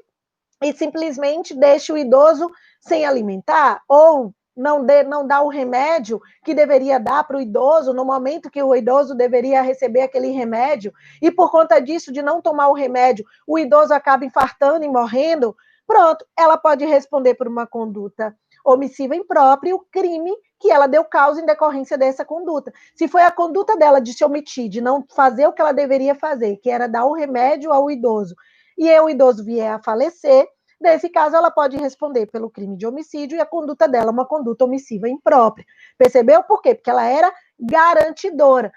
e simplesmente deixa o idoso sem alimentar, ou não dá o remédio que deveria dar para o idoso no momento que o idoso deveria receber aquele remédio, e por conta disso, de não tomar o remédio, o idoso acaba infartando e morrendo, pronto, ela pode responder por uma conduta omissiva imprópria, o crime que ela deu causa em decorrência dessa conduta. Se foi a conduta dela de se omitir, de não fazer o que ela deveria fazer, que era dar o remédio ao idoso, e o idoso vier a falecer, nesse caso ela pode responder pelo crime de homicídio, e a conduta dela é uma conduta omissiva imprópria. Percebeu por quê? Porque ela era garantidora,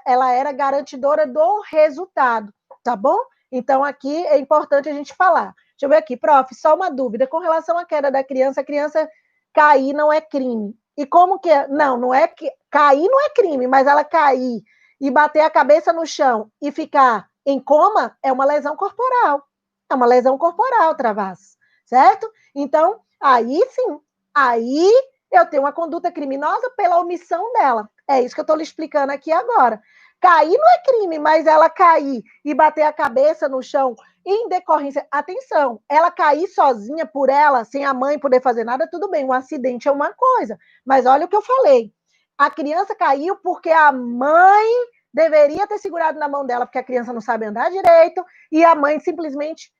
ela era garantidora do resultado, tá bom? Então aqui é importante a gente falar. Deixa eu ver aqui, prof, só uma dúvida com relação à queda da criança. A criança cair não é crime. E como que é? Não é que cair não é crime, mas ela cair e bater a cabeça no chão e ficar em coma é uma lesão corporal. É uma lesão corporal, Travassos, certo? Então, aí sim, aí eu tenho uma conduta criminosa pela omissão dela. É isso que eu estou lhe explicando aqui agora. Cair não é crime, mas ela cair e bater a cabeça no chão em decorrência... Atenção, ela cair sozinha por ela, sem a mãe poder fazer nada, tudo bem, um acidente é uma coisa. Mas olha o que eu falei. A criança caiu porque a mãe deveria ter segurado na mão dela, porque a criança não sabe andar direito, e a mãe simplesmente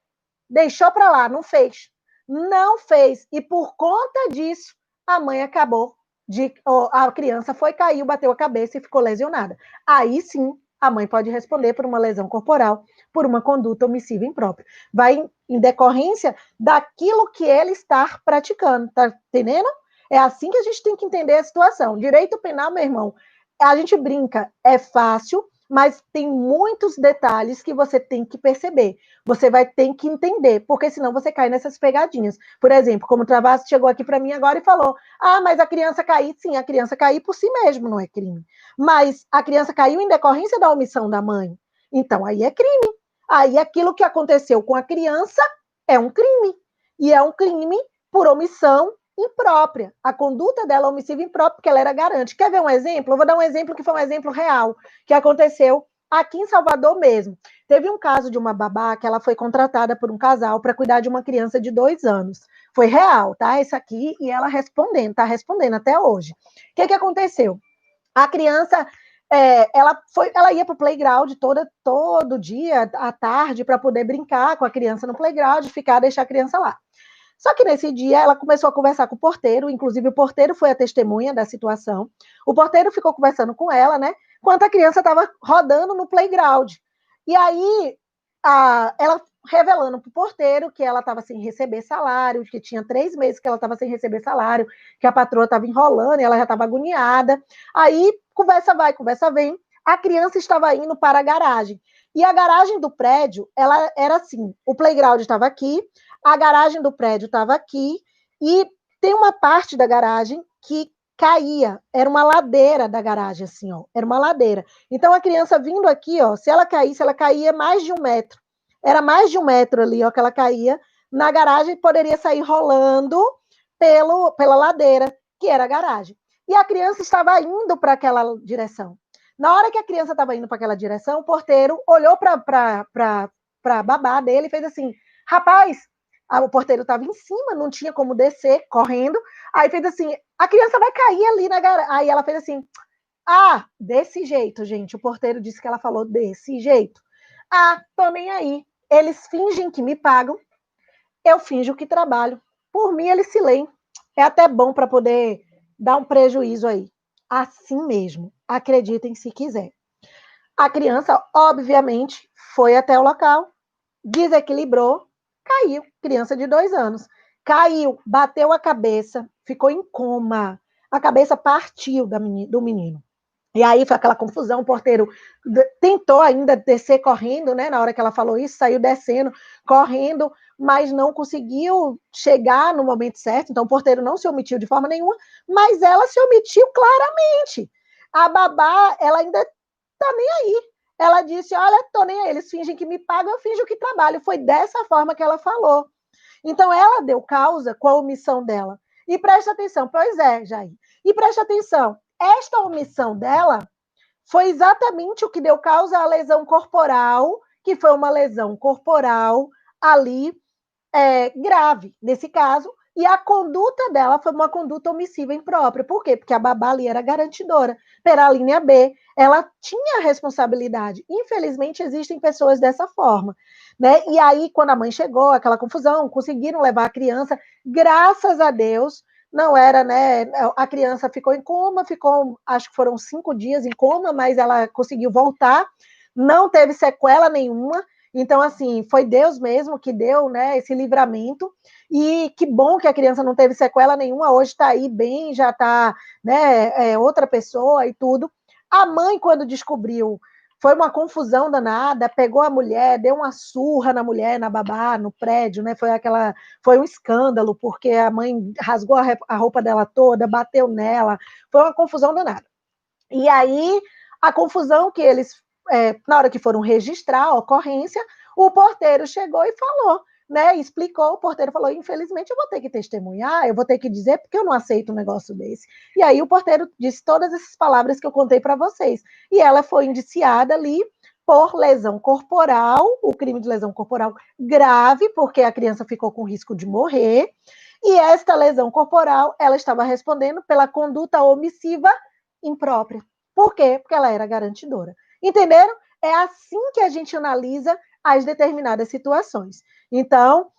deixou para lá, não fez. Não fez. E por conta disso, a mãe acabou a criança foi, caiu, bateu a cabeça e ficou lesionada. Aí sim, a mãe pode responder por uma lesão corporal, por uma conduta omissiva imprópria. Vai em decorrência daquilo que ele está praticando, tá entendendo? É assim que a gente tem que entender a situação. Direito penal, meu irmão, a gente brinca, é fácil, mas tem muitos detalhes que você tem que perceber. Você vai ter que entender, porque senão você cai nessas pegadinhas. Por exemplo, como o Travassos chegou aqui para mim agora e falou: ah, mas a criança cair, sim, a criança cair por si mesmo não é crime. Mas a criança caiu em decorrência da omissão da mãe. Então, aí é crime. Aí aquilo que aconteceu com a criança é um crime. E é um crime por omissão imprópria. A conduta dela é omissiva imprópria, porque ela era garante. Quer ver um exemplo? Eu vou dar um exemplo que foi um exemplo real, que aconteceu aqui em Salvador mesmo. Teve um caso de uma babá que ela foi contratada por um casal para cuidar de uma criança de 2 anos. Foi real, tá? Isso aqui, e ela respondendo, tá respondendo até hoje. O que aconteceu? A criança, ela ia para o playground todo dia, à tarde, para poder brincar com a criança no playground, deixar a criança lá. Só que nesse dia ela começou a conversar com o porteiro, inclusive o porteiro foi a testemunha da situação. O porteiro ficou conversando com ela, né? Enquanto a criança estava rodando no playground. E aí, ela revelando para o porteiro que ela estava sem receber salário, que tinha 3 meses que ela estava sem receber salário, que a patroa estava enrolando e ela já estava agoniada. Aí, conversa vai, conversa vem. A criança estava indo para a garagem. E a garagem do prédio, ela era assim, o playground estava aqui, a garagem do prédio estava aqui, e tem uma parte da garagem que caía, era uma ladeira da garagem, assim, ó, era uma ladeira. Então, a criança vindo aqui, ó, se ela caía mais de 1 metro. Era mais de 1 metro ali, ó, que ela caía na garagem, poderia sair rolando pela ladeira, que era a garagem. E a criança estava indo para aquela direção. Na hora que a criança estava indo para aquela direção, o porteiro olhou para a babá dele e fez assim: rapaz, o porteiro estava em cima, não tinha como descer, correndo. Aí fez assim: a criança vai cair ali na garagem. Aí ela fez assim: ah, desse jeito, gente. O porteiro disse que ela falou desse jeito. Ah, tô nem aí. Eles fingem que me pagam, eu finjo que trabalho. Por mim, eles se leem. É até bom para poder dar um prejuízo aí. Assim mesmo, acreditem se quiser. A criança, obviamente, foi até o local, desequilibrou, caiu. Criança de 2 anos. Caiu, bateu a cabeça, ficou em coma. A cabeça partiu do menino. E aí foi aquela confusão, o porteiro tentou ainda descer correndo, né? Na hora que ela falou isso, saiu descendo, correndo, mas não conseguiu chegar no momento certo. Então o porteiro não se omitiu de forma nenhuma, mas ela se omitiu claramente. A babá, ela ainda tá nem aí. Ela disse: olha, tô nem aí, eles fingem que me pagam, eu finjo que trabalho. Foi dessa forma que ela falou. Então ela deu causa com a omissão dela. E presta atenção, pois é, Jair. E presta atenção, esta omissão dela foi exatamente o que deu causa à lesão corporal, que foi uma lesão corporal ali grave, nesse caso, e a conduta dela foi uma conduta omissiva imprópria. Por quê? Porque a babá ali era garantidora. Pela linha B, ela tinha responsabilidade. Infelizmente, existem pessoas dessa forma. Né? E aí, quando a mãe chegou, aquela confusão, conseguiram levar a criança, graças a Deus, não era, né? A criança ficou em coma, acho que foram 5 dias em coma, mas ela conseguiu voltar, não teve sequela nenhuma. Então, assim, foi Deus mesmo que deu, né, esse livramento, e que bom que a criança não teve sequela nenhuma, hoje está aí bem, já está, né, outra pessoa e tudo. A mãe, quando descobriu, foi uma confusão danada, pegou a mulher, deu uma surra na mulher, na babá, no prédio, né, foi um escândalo, porque a mãe rasgou a roupa dela toda, bateu nela, foi uma confusão danada. E aí, a confusão que eles, na hora que foram registrar a ocorrência, o porteiro chegou e falou, né? Explicou, o porteiro falou: infelizmente, eu vou ter que testemunhar, eu vou ter que dizer, porque eu não aceito um negócio desse. E aí o porteiro disse todas essas palavras que eu contei para vocês. E ela foi indiciada ali por lesão corporal, o crime de lesão corporal grave, porque a criança ficou com risco de morrer. E esta lesão corporal, ela estava respondendo pela conduta omissiva imprópria. Por quê? Porque ela era garantidora. Entenderam? É assim que a gente analisa as determinadas situações. Então,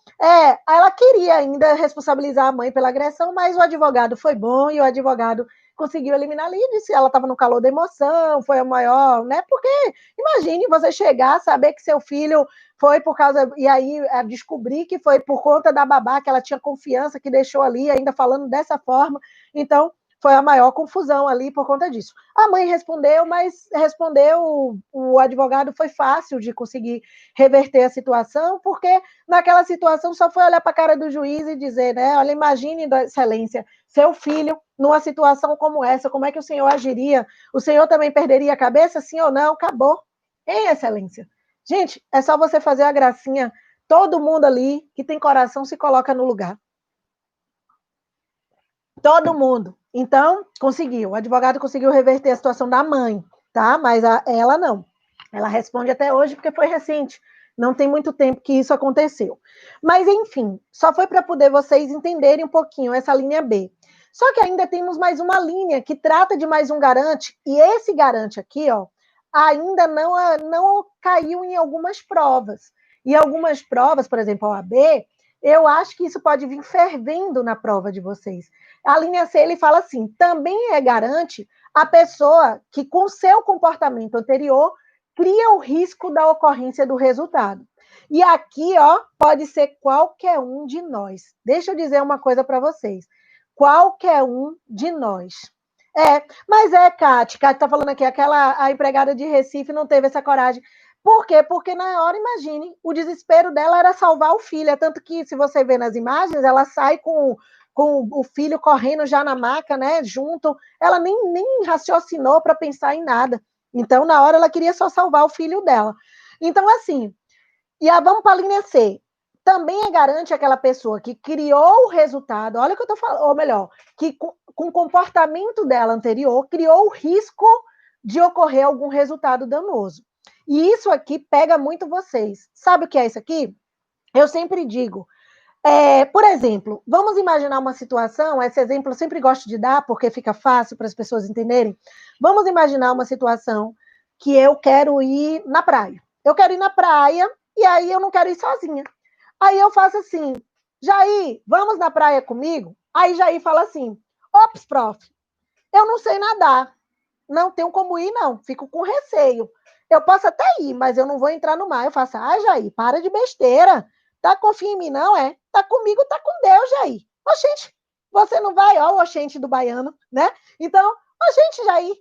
ela queria ainda responsabilizar a mãe pela agressão, mas o advogado foi bom e o advogado conseguiu eliminar ali, disse, ela estava no calor da emoção, foi o maior, né? Porque imagine você chegar, saber que seu filho foi por causa, e aí descobrir que foi por conta da babá, que ela tinha confiança, que deixou ali, ainda falando dessa forma. Então, foi a maior confusão ali por conta disso. A mãe respondeu, mas respondeu, o advogado foi fácil de conseguir reverter a situação, porque naquela situação só foi olhar para a cara do juiz e dizer, né, olha, imagine, excelência, seu filho numa situação como essa, como é que o senhor agiria? O senhor também perderia a cabeça, sim ou não? Acabou. Hein, excelência? Gente, é só você fazer a gracinha, todo mundo ali que tem coração se coloca no lugar. Todo mundo. Então, conseguiu. O advogado conseguiu reverter a situação da mãe, tá? Mas ela não. Ela responde até hoje porque foi recente. Não tem muito tempo que isso aconteceu. Mas, enfim, só foi para poder vocês entenderem um pouquinho essa linha B. Só que ainda temos mais uma linha que trata de mais um garante, e esse garante aqui, ó, ainda não caiu em algumas provas. E algumas provas, por exemplo, a OAB, eu acho que isso pode vir fervendo na prova de vocês. A linha C, ele fala assim, também garante a pessoa que, com seu comportamento anterior, cria o risco da ocorrência do resultado. E aqui, ó, pode ser qualquer um de nós. Deixa eu dizer uma coisa para vocês. Qualquer um de nós. Mas Kátia está falando aqui, a empregada de Recife não teve essa coragem. Por quê? Porque na hora, imagine, o desespero dela era salvar o filho. É tanto que, se você vê nas imagens, ela sai com o filho correndo já na maca, né, junto. Ela nem raciocinou para pensar em nada. Então, na hora, ela queria só salvar o filho dela. Então, assim, vamos para a linha C. Também garante aquela pessoa que criou o resultado, olha o que eu estou falando, ou melhor, que com o comportamento dela anterior, criou o risco de ocorrer algum resultado danoso. E isso aqui pega muito vocês. Sabe o que é isso aqui? Eu sempre digo, por exemplo, vamos imaginar uma situação, esse exemplo eu sempre gosto de dar, porque fica fácil para as pessoas entenderem. Vamos imaginar uma situação que eu quero ir na praia. Eu quero ir na praia e aí eu não quero ir sozinha. Aí eu faço assim, Jair, vamos na praia comigo? Aí Jair fala assim, ops, prof, eu não sei nadar, não tenho como ir não, fico com receio. Eu posso até ir, mas eu não vou entrar no mar. Eu faço, Jair, para de besteira, tá, confia em mim não, é? Tá comigo, tá com Deus, Jair. Oxente, você não vai, ó, o oxente do baiano, né? Então, oxente, Jair,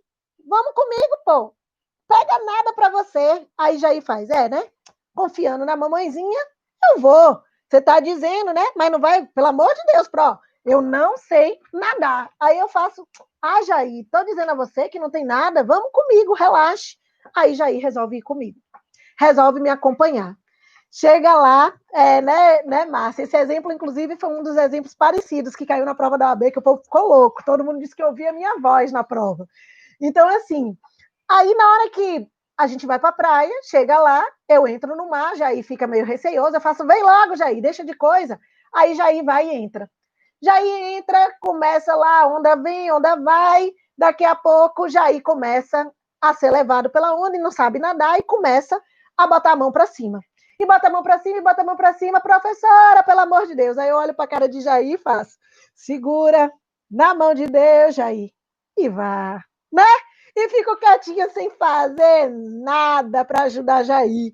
vamos comigo, pô, pega nada pra você. Aí Jair faz, né? Confiando na mamãezinha, eu vou. Você tá dizendo, né? Mas não vai, pelo amor de Deus, Pro, eu não sei nadar. Aí eu faço, Jair, tô dizendo a você que não tem nada, vamos comigo, relaxe. Aí Jair resolve ir comigo. Resolve me acompanhar. Chega lá, né, Márcia? Esse exemplo, inclusive, foi um dos exemplos parecidos que caiu na prova da OAB, que o povo ficou louco. Todo mundo disse que ouvia a minha voz na prova. Então, assim, aí na hora que a gente vai para a praia, chega lá, eu entro no mar, Jair fica meio receoso, eu faço, vem logo, Jair, deixa de coisa. Aí Jair vai e entra. Jair entra, começa lá, onda vem, onda vai, daqui a pouco Jair começa a ser levado pela onda e não sabe nadar e começa a botar a mão para cima. E bota a mão para cima, e bota a mão para cima, professora, pelo amor de Deus. Aí eu olho para a cara de Jair e faço, segura na mão de Deus, Jair, e vá, né? E fico quietinha sem fazer nada para ajudar Jair.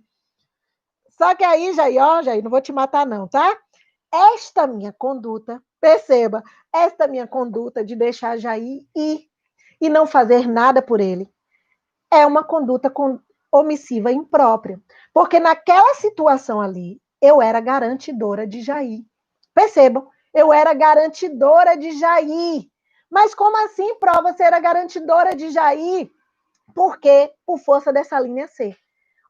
Só que aí, Jair, não vou te matar não, tá? Esta minha conduta, perceba, esta minha conduta de deixar Jair ir e não fazer nada por ele, é uma conduta omissiva imprópria. Porque naquela situação ali, eu era garantidora de Jair. Percebam, eu era garantidora de Jair. Mas como assim, prova, você era garantidora de Jair? Porque por força dessa linha C.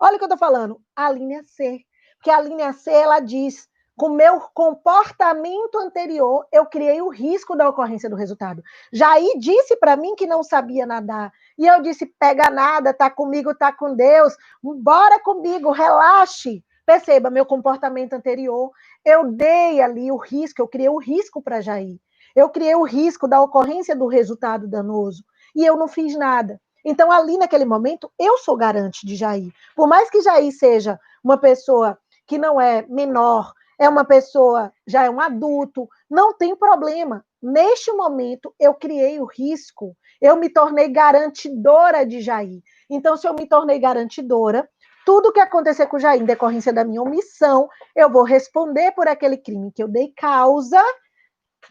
Olha o que eu estou falando, a linha C. Porque a linha C, ela diz, com meu comportamento anterior, eu criei o risco da ocorrência do resultado. Jair disse para mim que não sabia nadar. E eu disse, pega nada, tá comigo, tá com Deus. Bora comigo, relaxe. Perceba, meu comportamento anterior, eu dei ali o risco, eu criei o risco para Jair. Eu criei o risco da ocorrência do resultado danoso. E eu não fiz nada. Então, ali naquele momento, eu sou garante de Jair. Por mais que Jair seja uma pessoa que não é menor, é uma pessoa, já é um adulto, não tem problema. Neste momento, eu criei o risco, eu me tornei garantidora de Jair. Então, se eu me tornei garantidora, tudo que acontecer com Jair, em decorrência da minha omissão, eu vou responder por aquele crime que eu dei causa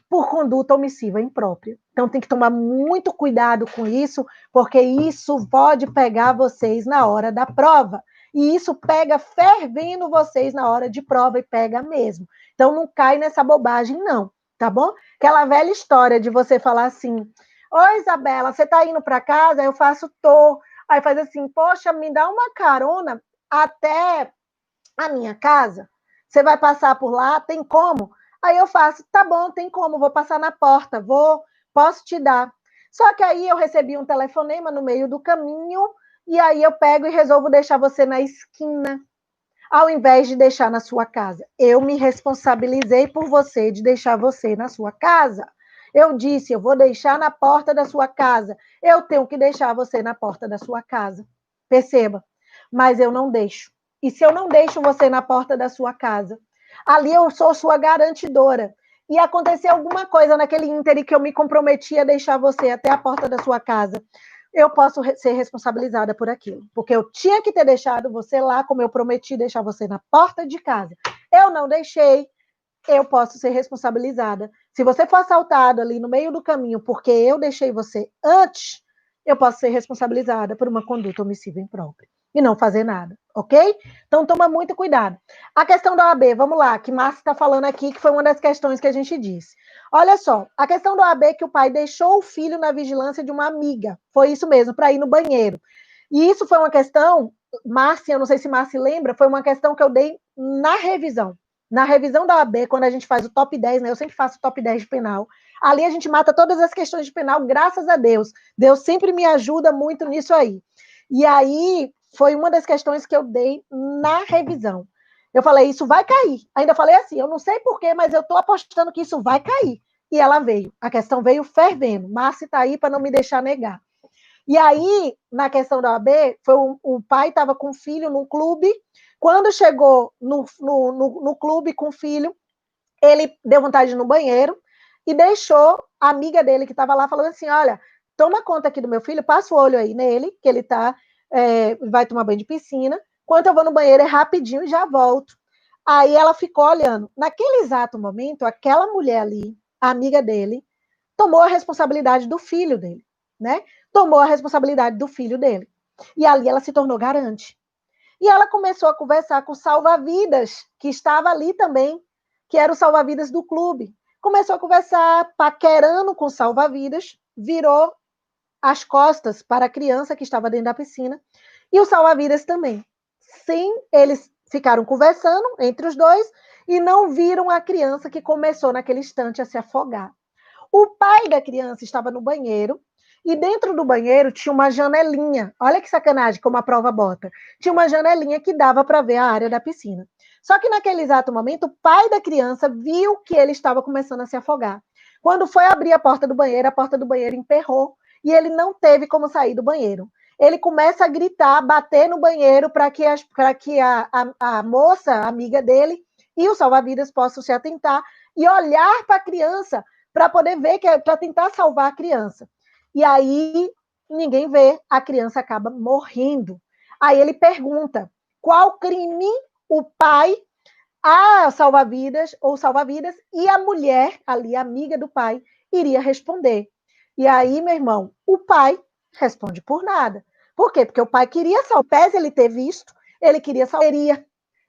por conduta omissiva imprópria. Então tem que tomar muito cuidado com isso, porque isso pode pegar vocês na hora da prova. E isso pega fervendo vocês na hora de prova, e pega mesmo. Então não cai nessa bobagem, não, tá bom? Aquela velha história de você falar assim: oi, Isabela, você tá indo para casa? Eu faço, tô. Aí faz assim: poxa, me dá uma carona até a minha casa? Você vai passar por lá? Tem como? Aí eu faço: tá bom, tem como, vou passar na porta, posso te dar. Só que aí eu recebi um telefonema no meio do caminho, e aí eu pego e resolvo deixar você na esquina, ao invés de deixar na sua casa. Eu me responsabilizei por você, de deixar você na sua casa. Eu disse: eu vou deixar na porta da sua casa. Eu tenho que deixar você na porta da sua casa. Perceba. Mas eu não deixo. E se eu não deixo você na porta da sua casa, ali eu sou sua garantidora. E acontecer alguma coisa naquele ínterim que eu me comprometi a deixar você até a porta da sua casa, eu posso ser responsabilizada por aquilo, porque eu tinha que ter deixado você lá, como eu prometi deixar você na porta de casa. Eu não deixei, eu posso ser responsabilizada. Se você for assaltado ali no meio do caminho porque eu deixei você antes, eu posso ser responsabilizada por uma conduta omissiva imprópria e não fazer nada, ok? Então toma muito cuidado. A questão da OAB, vamos lá, que Márcia está falando aqui, que foi uma das questões que a gente disse. Olha só, a questão da OAB é que o pai deixou o filho na vigilância de uma amiga, foi isso mesmo, para ir no banheiro. E isso foi uma questão, Márcia, eu não sei se Márcia lembra, foi uma questão que eu dei na revisão. Na revisão da OAB, quando a gente faz o top 10, né? Eu sempre faço o top 10 de penal. Ali a gente mata todas as questões de penal, graças a Deus. Deus sempre me ajuda muito nisso aí. E aí foi uma das questões que eu dei na revisão. Eu falei: isso vai cair. Ainda falei assim: eu não sei porquê, mas eu estou apostando que isso vai cair. E ela veio. A questão veio fervendo. Márcia está aí para não me deixar negar. E aí, na questão da OAB, o pai estava com o filho num clube. Quando chegou no clube com o filho, ele deu vontade de ir no banheiro e deixou a amiga dele que estava lá falando assim: olha, toma conta aqui do meu filho, passa o olho aí nele, que ele vai tomar banho de piscina. Enquanto eu vou no banheiro, é rapidinho e já volto. Aí ela ficou olhando. Naquele exato momento, aquela mulher ali, a amiga dele, tomou a responsabilidade do filho dele, né? Tomou a responsabilidade do filho dele. E ali ela se tornou garante. E ela começou a conversar com o salva-vidas, que estava ali também, que era o salva-vidas do clube. Começou a conversar, paquerando com o salva-vidas, virou as costas para a criança que estava dentro da piscina, e o salva-vidas também. Sim, eles ficaram conversando entre os dois e não viram a criança que começou naquele instante a se afogar. O pai da criança estava no banheiro, e dentro do banheiro tinha uma janelinha. Olha que sacanagem, como a prova bota. Tinha uma janelinha que dava para ver a área da piscina. Só que naquele exato momento, o pai da criança viu que ele estava começando a se afogar. Quando foi abrir a porta do banheiro emperrou, e ele não teve como sair do banheiro. Ele começa a gritar, bater no banheiro para que a moça, a amiga dele, e o salva-vidas possam se atentar e olhar para a criança para poder ver, para tentar salvar a criança. E aí ninguém vê, a criança acaba morrendo. Aí ele pergunta: qual crime o pai, a salva-vidas ou salva-vidas, e a mulher ali, amiga do pai, iria responder? E aí, meu irmão, o pai responde por nada. Por quê? Porque o pai queria salvar, pese ele ter visto, ele queria salvar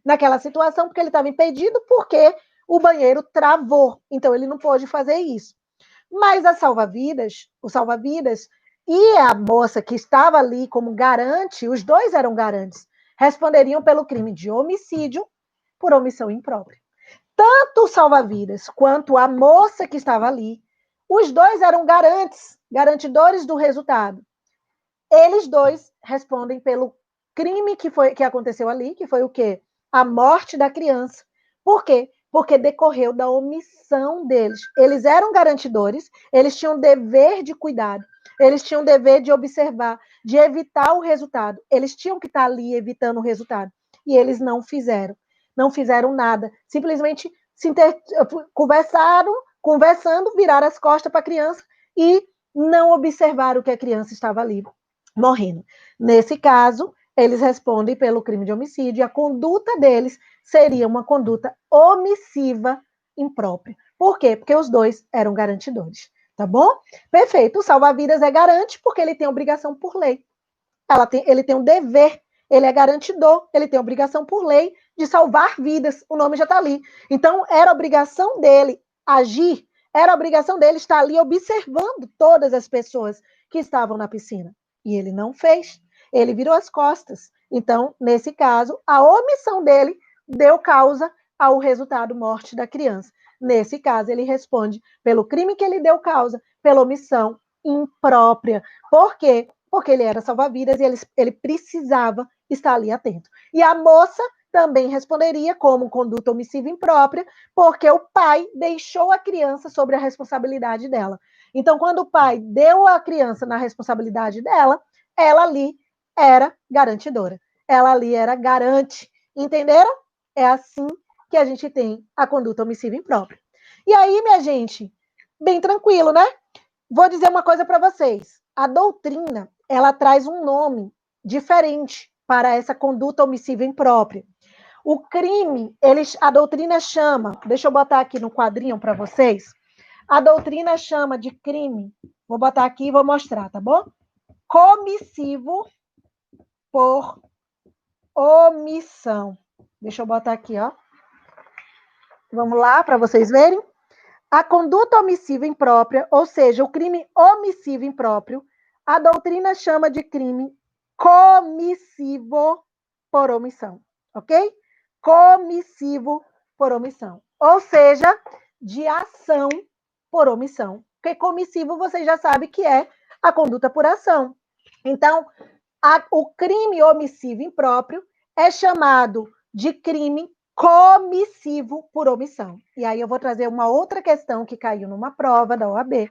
naquela situação, porque ele estava impedido, porque o banheiro travou. Então, ele não pôde fazer isso. Mas a salva-vidas, o salva-vidas e a moça que estava ali como garante, os dois eram garantes, responderiam pelo crime de homicídio por omissão imprópria. Tanto o salva-vidas quanto a moça que estava ali, os dois eram garantes, garantidores do resultado. Eles dois respondem pelo crime que aconteceu ali, que foi o quê? A morte da criança. Por quê? Porque decorreu da omissão deles. Eles eram garantidores, eles tinham dever de cuidado, eles tinham dever de observar, de evitar o resultado. Eles tinham que estar ali evitando o resultado. E eles não fizeram. Não fizeram nada. Simplesmente conversando, viraram as costas para a criança e não observaram que a criança estava ali morrendo. Nesse caso, eles respondem pelo crime de homicídio e a conduta deles seria uma conduta omissiva imprópria. Por quê? Porque os dois eram garantidores, tá bom? Perfeito. O salva-vidas é garante porque ele tem obrigação por lei. Ele tem um dever, ele é garantidor, ele tem obrigação por lei de salvar vidas, o nome já está ali. Então, era obrigação dele agir, era obrigação dele estar ali observando todas as pessoas que estavam na piscina. E ele não fez, ele virou as costas. Então, nesse caso, a omissão dele deu causa ao resultado morte da criança. Nesse caso, ele responde pelo crime que ele deu causa, pela omissão imprópria. Por quê? Porque ele era salva-vidas e ele precisava estar ali atento. E a moça também responderia como conduta omissiva imprópria, porque o pai deixou a criança sobre a responsabilidade dela. Então, quando o pai deu a criança na responsabilidade dela, ela ali era garantidora. Ela ali era garante. Entenderam? É assim que a gente tem a conduta omissiva imprópria. E aí, minha gente, bem tranquilo, né? Vou dizer uma coisa para vocês. A doutrina, ela traz um nome diferente para essa conduta omissiva imprópria. O crime, a doutrina chama, deixa eu botar aqui no quadrinho para vocês, a doutrina chama de crime, vou botar aqui e vou mostrar, tá bom? Comissivo por omissão. Deixa eu botar aqui, ó. Vamos lá, para vocês verem. A conduta omissiva imprópria, ou seja, o crime omissivo impróprio, a doutrina chama de crime comissivo por omissão, ok? Comissivo por omissão, ou seja, de ação por omissão. Porque comissivo você já sabe que é a conduta por ação. Então, o crime omissivo impróprio é chamado de crime comissivo por omissão. E aí eu vou trazer uma outra questão que caiu numa prova da OAB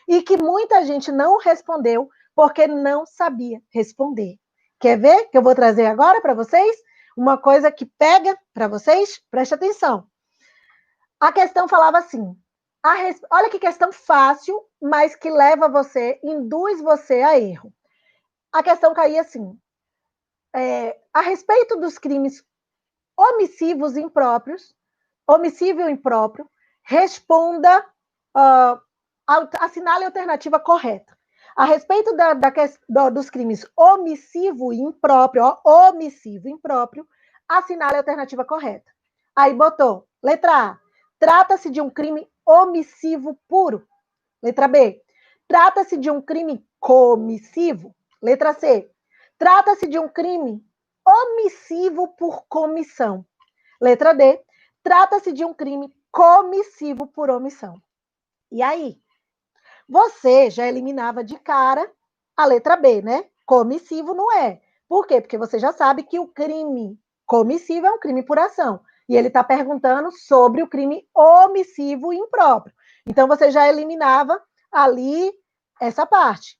e que muita gente não respondeu porque não sabia responder. Quer ver que eu vou trazer agora para vocês? Uma coisa que pega para vocês? Preste atenção. A questão falava assim, olha que questão fácil, mas que leva você, induz você a erro. A questão caía assim, a respeito dos crimes omissivos impróprios, omissivo impróprio, responda, assinale a alternativa correta. A respeito dos crimes omissivo e impróprio, omissivo e impróprio, assinale a alternativa correta. Aí botou, letra A, trata-se de um crime omissivo puro. Letra B, trata-se de um crime comissivo. Letra C, trata-se de um crime omissivo por comissão. Letra D, trata-se de um crime comissivo por omissão. E aí? Você já eliminava de cara a letra B, né? Comissivo não é. Por quê? Porque você já sabe que o crime comissivo é um crime por ação. E ele está perguntando sobre o crime omissivo e impróprio. Então, você já eliminava ali essa parte.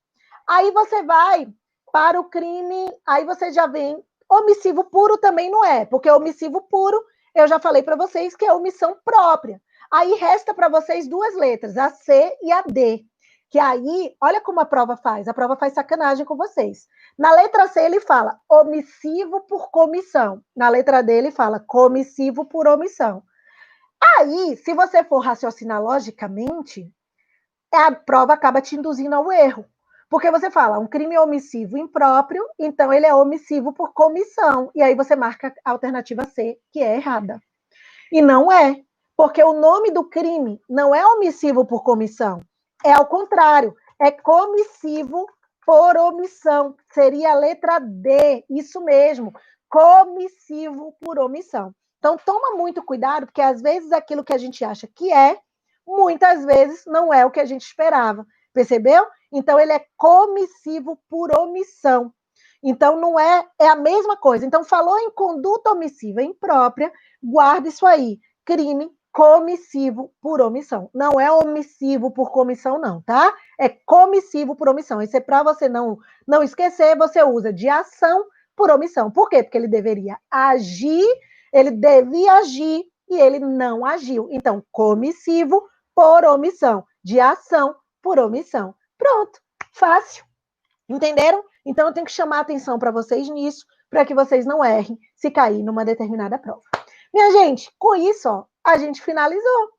Aí você vai para o crime, aí você já vem, omissivo puro também não é, porque omissivo puro, eu já falei para vocês que é omissão própria. Aí resta para vocês duas letras, a C e a D. Que aí, olha como a prova faz sacanagem com vocês. Na letra C ele fala omissivo por comissão, na letra D ele fala comissivo por omissão. Aí, se você for raciocinar logicamente, a prova acaba te induzindo ao erro. Porque você fala, um crime omissivo impróprio, então ele é omissivo por comissão. E aí você marca a alternativa C, que é errada. E não é, porque o nome do crime não é omissivo por comissão. É ao contrário, é comissivo por omissão. Seria a letra D, isso mesmo, comissivo por omissão. Então, toma muito cuidado, porque às vezes aquilo que a gente acha que é, muitas vezes não é o que a gente esperava. Percebeu? Então, ele é comissivo por omissão. Então, não é a mesma coisa. Então, falou em conduta omissiva imprópria, guarda isso aí. Crime comissivo por omissão. Não é omissivo por comissão, não, tá? É comissivo por omissão. Isso é para você não esquecer, você usa de ação por omissão. Por quê? Porque ele deveria agir, ele devia agir e ele não agiu. Então, comissivo por omissão. De ação por omissão. Pronto, fácil. Entenderam? Então, eu tenho que chamar a atenção para vocês nisso, para que vocês não errem se cair numa determinada prova. Minha gente, com isso, ó, a gente finalizou.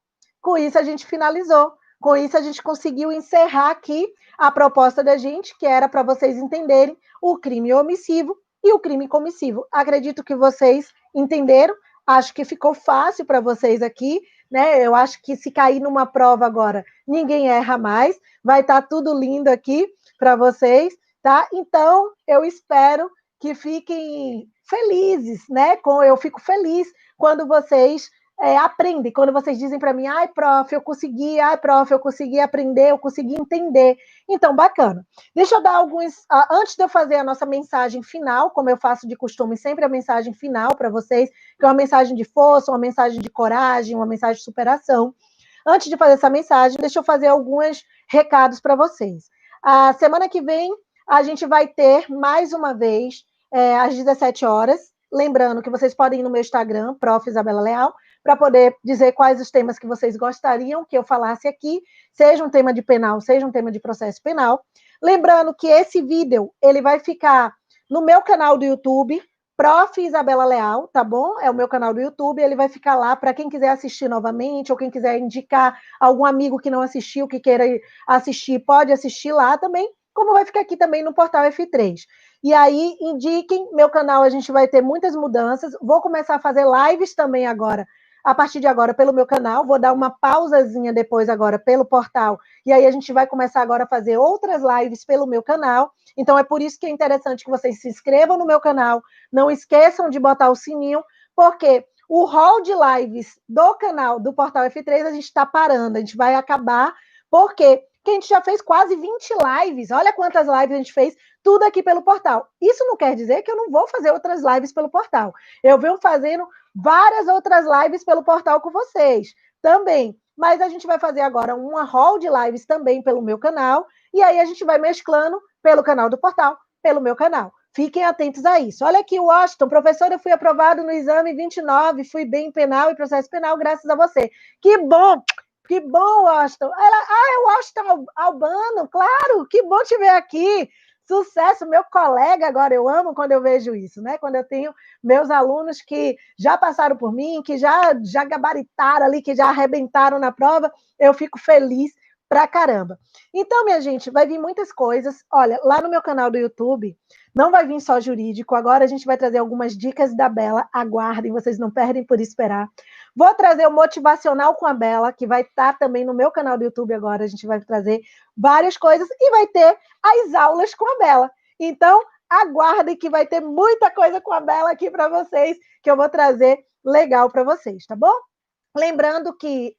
com isso a gente finalizou. Com isso a gente conseguiu encerrar aqui a proposta da gente, que era para vocês entenderem o crime omissivo e o crime comissivo. Acredito que vocês entenderam, acho que ficou fácil para vocês aqui, né? Eu acho que se cair numa prova agora, ninguém erra mais, vai estar tudo lindo aqui para vocês, tá? Então, eu espero que fiquem felizes, né? Eu fico feliz quando vocês aprendem, quando vocês dizem para mim, ai, prof, eu consegui aprender, eu consegui entender. Então, bacana. Deixa eu dar alguns, antes de eu fazer a nossa mensagem final, como eu faço de costume, sempre a mensagem final para vocês, que é uma mensagem de força, uma mensagem de coragem, uma mensagem de superação. Antes de fazer essa mensagem, deixa eu fazer alguns recados para vocês. A semana que vem, a gente vai ter, mais uma vez, às 17 horas, lembrando que vocês podem ir no meu Instagram, Prof. Isabela Leal, para poder dizer quais os temas que vocês gostariam que eu falasse aqui, seja um tema de penal, seja um tema de processo penal. Lembrando que esse vídeo, ele vai ficar no meu canal do YouTube, Prof. Isabela Leal, tá bom? É o meu canal do YouTube, ele vai ficar lá para quem quiser assistir novamente, ou quem quiser indicar algum amigo que não assistiu, que queira assistir, pode assistir lá também, como vai ficar aqui também no portal F3. E aí, indiquem, meu canal a gente vai ter muitas mudanças, vou começar a fazer lives também agora, a partir de agora pelo meu canal, vou dar uma pausazinha depois agora pelo portal, e aí a gente vai começar agora a fazer outras lives pelo meu canal, então é por isso que é interessante que vocês se inscrevam no meu canal, não esqueçam de botar o sininho, porque o hall de lives do canal do Portal F3 a gente está parando, a gente vai acabar, porque a gente já fez quase 20 lives, olha quantas lives a gente fez, tudo aqui pelo portal. Isso não quer dizer que eu não vou fazer outras lives pelo portal. Eu venho fazendo várias outras lives pelo portal com vocês também. Mas a gente vai fazer agora uma hall de lives também pelo meu canal, e aí a gente vai mesclando pelo canal do portal, pelo meu canal. Fiquem atentos a isso. Olha aqui, Washington, professor, eu fui aprovado no exame 29, fui bem em penal e processo penal, graças a você. Que bom, Washington. É o Washington Albano, claro, que bom te ver aqui. Sucesso, meu colega, agora eu amo quando eu vejo isso, né? Quando eu tenho meus alunos que já passaram por mim, que já gabaritaram ali, que já arrebentaram na prova, eu fico feliz pra caramba. Então, minha gente, vai vir muitas coisas. Olha, lá no meu canal do YouTube, não vai vir só jurídico, agora a gente vai trazer algumas dicas da Bela, aguardem, vocês não perdem por esperar. Vou trazer o motivacional com a Bela, que vai estar também no meu canal do YouTube agora, a gente vai trazer várias coisas, e vai ter as aulas com a Bela. Então, aguardem que vai ter muita coisa com a Bela aqui para vocês, que eu vou trazer legal para vocês, tá bom? Lembrando que,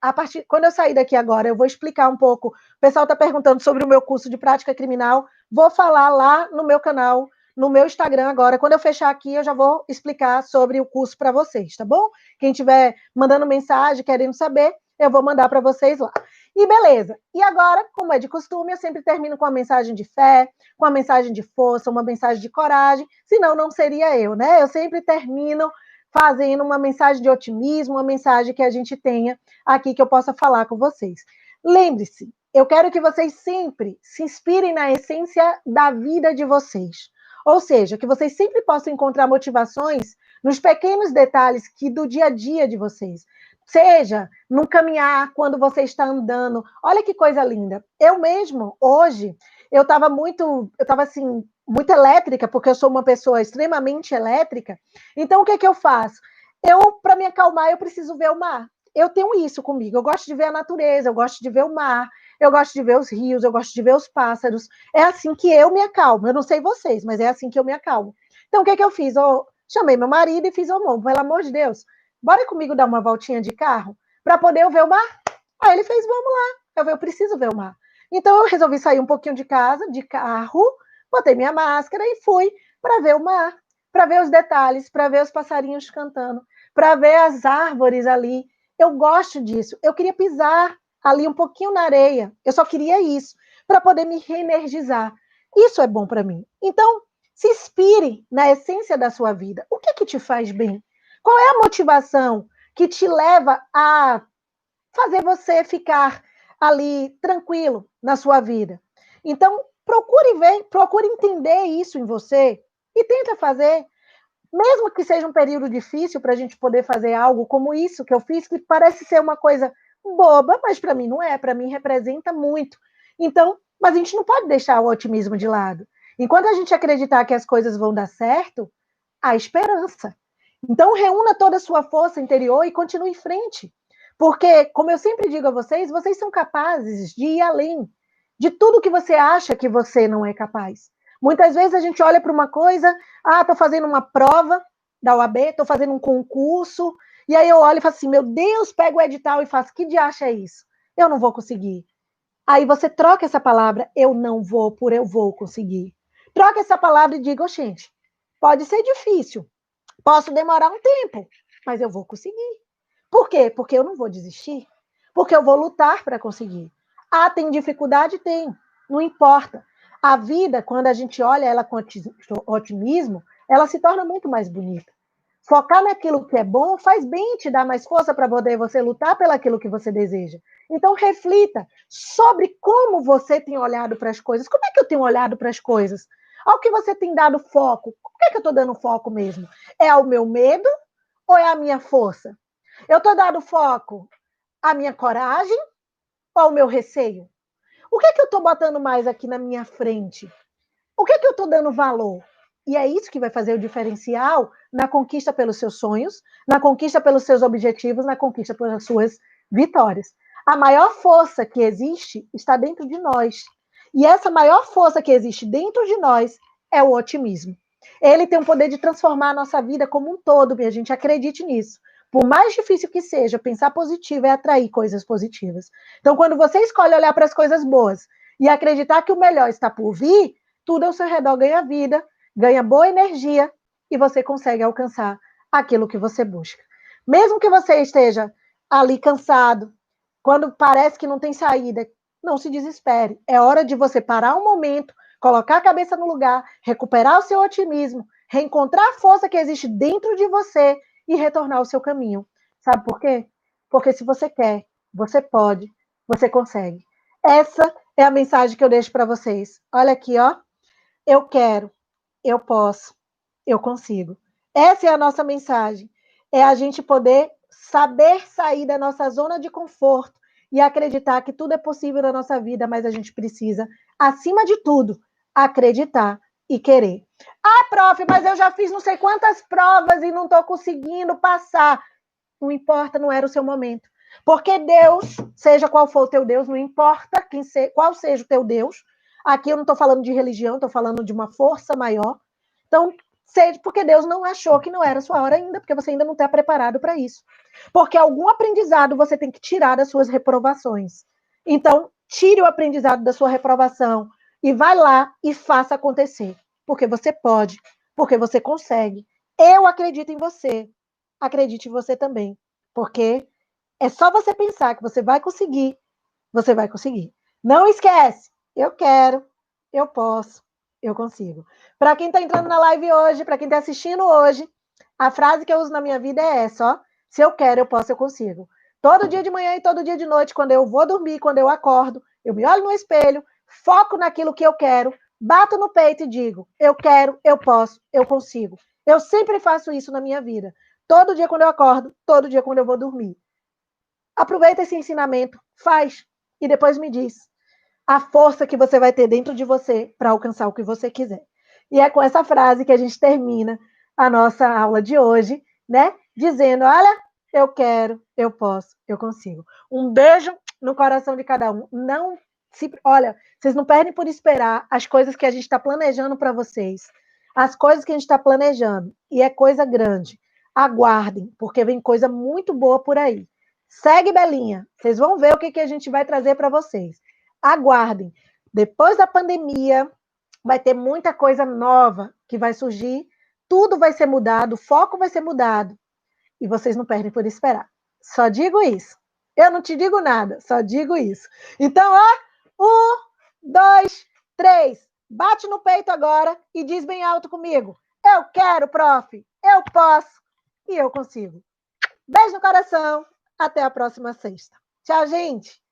quando eu sair daqui agora, eu vou explicar um pouco. O pessoal está perguntando sobre o meu curso de prática criminal. Vou falar lá no meu canal, no meu Instagram agora. Quando eu fechar aqui, eu já vou explicar sobre o curso para vocês, tá bom? Quem estiver mandando mensagem, querendo saber, eu vou mandar para vocês lá. E beleza. E agora, como é de costume, eu sempre termino com uma mensagem de fé, com uma mensagem de força, uma mensagem de coragem. Senão, não seria eu, né? Eu sempre termino fazendo uma mensagem de otimismo, uma mensagem que a gente tenha aqui que eu possa falar com vocês. Lembre-se, eu quero que vocês sempre se inspirem na essência da vida de vocês. Ou seja, que vocês sempre possam encontrar motivações nos pequenos detalhes que do dia a dia de vocês. Seja no caminhar, quando você está andando. Olha que coisa linda. Eu mesmo, hoje, eu estava assim, muito elétrica, porque eu sou uma pessoa extremamente elétrica. Então, o que é que eu faço? Para me acalmar, eu preciso ver o mar. Eu tenho isso comigo. Eu gosto de ver a natureza, eu gosto de ver o mar, eu gosto de ver os rios, eu gosto de ver os pássaros. É assim que eu me acalmo. Eu não sei vocês, mas é assim que eu me acalmo. Então, o que é que eu fiz? Eu chamei meu marido e fiz, amor, pelo amor de Deus, bora comigo dar uma voltinha de carro para poder eu ver o mar? Aí ele fez, vamos lá. Eu preciso ver o mar. Então, eu resolvi sair um pouquinho de casa, de carro, botei minha máscara e fui para ver o mar, para ver os detalhes, para ver os passarinhos cantando, para ver as árvores ali. Eu gosto disso. Eu queria pisar ali um pouquinho na areia. Eu só queria isso, para poder me reenergizar. Isso é bom para mim. Então, se inspire na essência da sua vida. O que te faz bem? Qual é a motivação que te leva a fazer você ficar ali tranquilo na sua vida? Então, procure entender isso em você e tenta fazer, mesmo que seja um período difícil para a gente poder fazer algo como isso que eu fiz, que parece ser uma coisa boba, mas para mim não é, para mim representa muito. Então, mas a gente não pode deixar o otimismo de lado. Enquanto a gente acreditar que as coisas vão dar certo, há esperança. Então, reúna toda a sua força interior e continue em frente. Porque, como eu sempre digo a vocês, vocês são capazes de ir além de tudo que você acha que você não é capaz. Muitas vezes a gente olha para uma coisa, estou fazendo uma prova da UAB, estou fazendo um concurso, e aí eu olho e falo assim, meu Deus, pego o edital e faço, que diacho é isso? Eu não vou conseguir. Aí você troca essa palavra, eu não vou, por eu vou conseguir. Troca essa palavra e diga, oh, gente, pode ser difícil, posso demorar um tempo, mas eu vou conseguir. Por quê? Porque eu não vou desistir. Porque eu vou lutar para conseguir. Ah, tem dificuldade? Tem. Não importa. A vida, quando a gente olha ela com otimismo, ela se torna muito mais bonita. Focar naquilo que é bom faz bem, te dá mais força para poder você lutar pelaquilo que você deseja. Então, reflita sobre como você tem olhado para as coisas. Como é que eu tenho olhado para as coisas? Ao que você tem dado foco. Por que eu estou dando foco mesmo? É ao meu medo ou é a minha força? Eu estou dando foco à minha coragem ou ao meu receio? O que é que eu estou botando mais aqui na minha frente? O que é que eu estou dando valor? E é isso que vai fazer o diferencial na conquista pelos seus sonhos, na conquista pelos seus objetivos, na conquista pelas suas vitórias. A maior força que existe está dentro de nós. E essa maior força que existe dentro de nós é o otimismo. Ele tem o poder de transformar a nossa vida como um todo, e a gente acredite nisso. Por mais difícil que seja, pensar positivo é atrair coisas positivas. Então, quando você escolhe olhar para as coisas boas e acreditar que o melhor está por vir, tudo ao seu redor ganha vida, ganha boa energia e você consegue alcançar aquilo que você busca. Mesmo que você esteja ali cansado, quando parece que não tem saída, não se desespere. É hora de você parar um momento, colocar a cabeça no lugar, recuperar o seu otimismo, reencontrar a força que existe dentro de você e retornar ao seu caminho. Sabe por quê? Porque se você quer, você pode, você consegue. Essa é a mensagem que eu deixo para vocês. Olha aqui, ó. Eu quero, eu posso, eu consigo. Essa é a nossa mensagem. É a gente poder saber sair da nossa zona de conforto e acreditar que tudo é possível na nossa vida, mas a gente precisa, acima de tudo, acreditar e querer. Ah, prof, mas eu já fiz não sei quantas provas e não estou conseguindo passar. Não importa, não era o seu momento. Porque Deus, seja qual for o teu Deus, não importa qual seja o teu Deus, aqui eu não estou falando de religião, estou falando de uma força maior. Então, seja porque Deus não achou que não era a sua hora ainda, porque você ainda não está preparado para isso. Porque algum aprendizado você tem que tirar das suas reprovações. Então, tire o aprendizado da sua reprovação e vai lá e faça acontecer. Porque você pode, porque você consegue. Eu acredito em você. Acredite em você também. Porque é só você pensar que você vai conseguir. Não esquece, eu quero, eu posso, eu consigo. Para quem está entrando na live hoje, para quem está assistindo hoje, a frase que eu uso na minha vida é essa, ó. Se eu quero, eu posso, eu consigo. Todo dia de manhã e todo dia de noite, quando eu vou dormir, quando eu acordo, eu me olho no espelho, foco naquilo que eu quero, bato no peito e digo, eu quero, eu posso, eu consigo. Eu sempre faço isso na minha vida. Todo dia quando eu acordo, todo dia quando eu vou dormir. Aproveita esse ensinamento, faz e depois me diz a força que você vai ter dentro de você para alcançar o que você quiser. E é com essa frase que a gente termina a nossa aula de hoje, né? Dizendo, olha, eu quero, eu posso, eu consigo. Um beijo no coração de cada um. Não se, olha, vocês não perdem por esperar as coisas que a gente está planejando para vocês. As coisas que a gente está planejando, e é coisa grande. Aguardem, porque vem coisa muito boa por aí. Segue, Belinha. Vocês vão ver o que a gente vai trazer para vocês. Aguardem. Depois da pandemia, vai ter muita coisa nova que vai surgir. Tudo vai ser mudado, o foco vai ser mudado. E vocês não perdem por esperar. Só digo isso. Eu não te digo nada, só digo isso. Então, ó, 1, 2, 3. Bate no peito agora e diz bem alto comigo. Eu quero, prof. Eu posso. E eu consigo. Beijo no coração. Até a próxima sexta. Tchau, gente!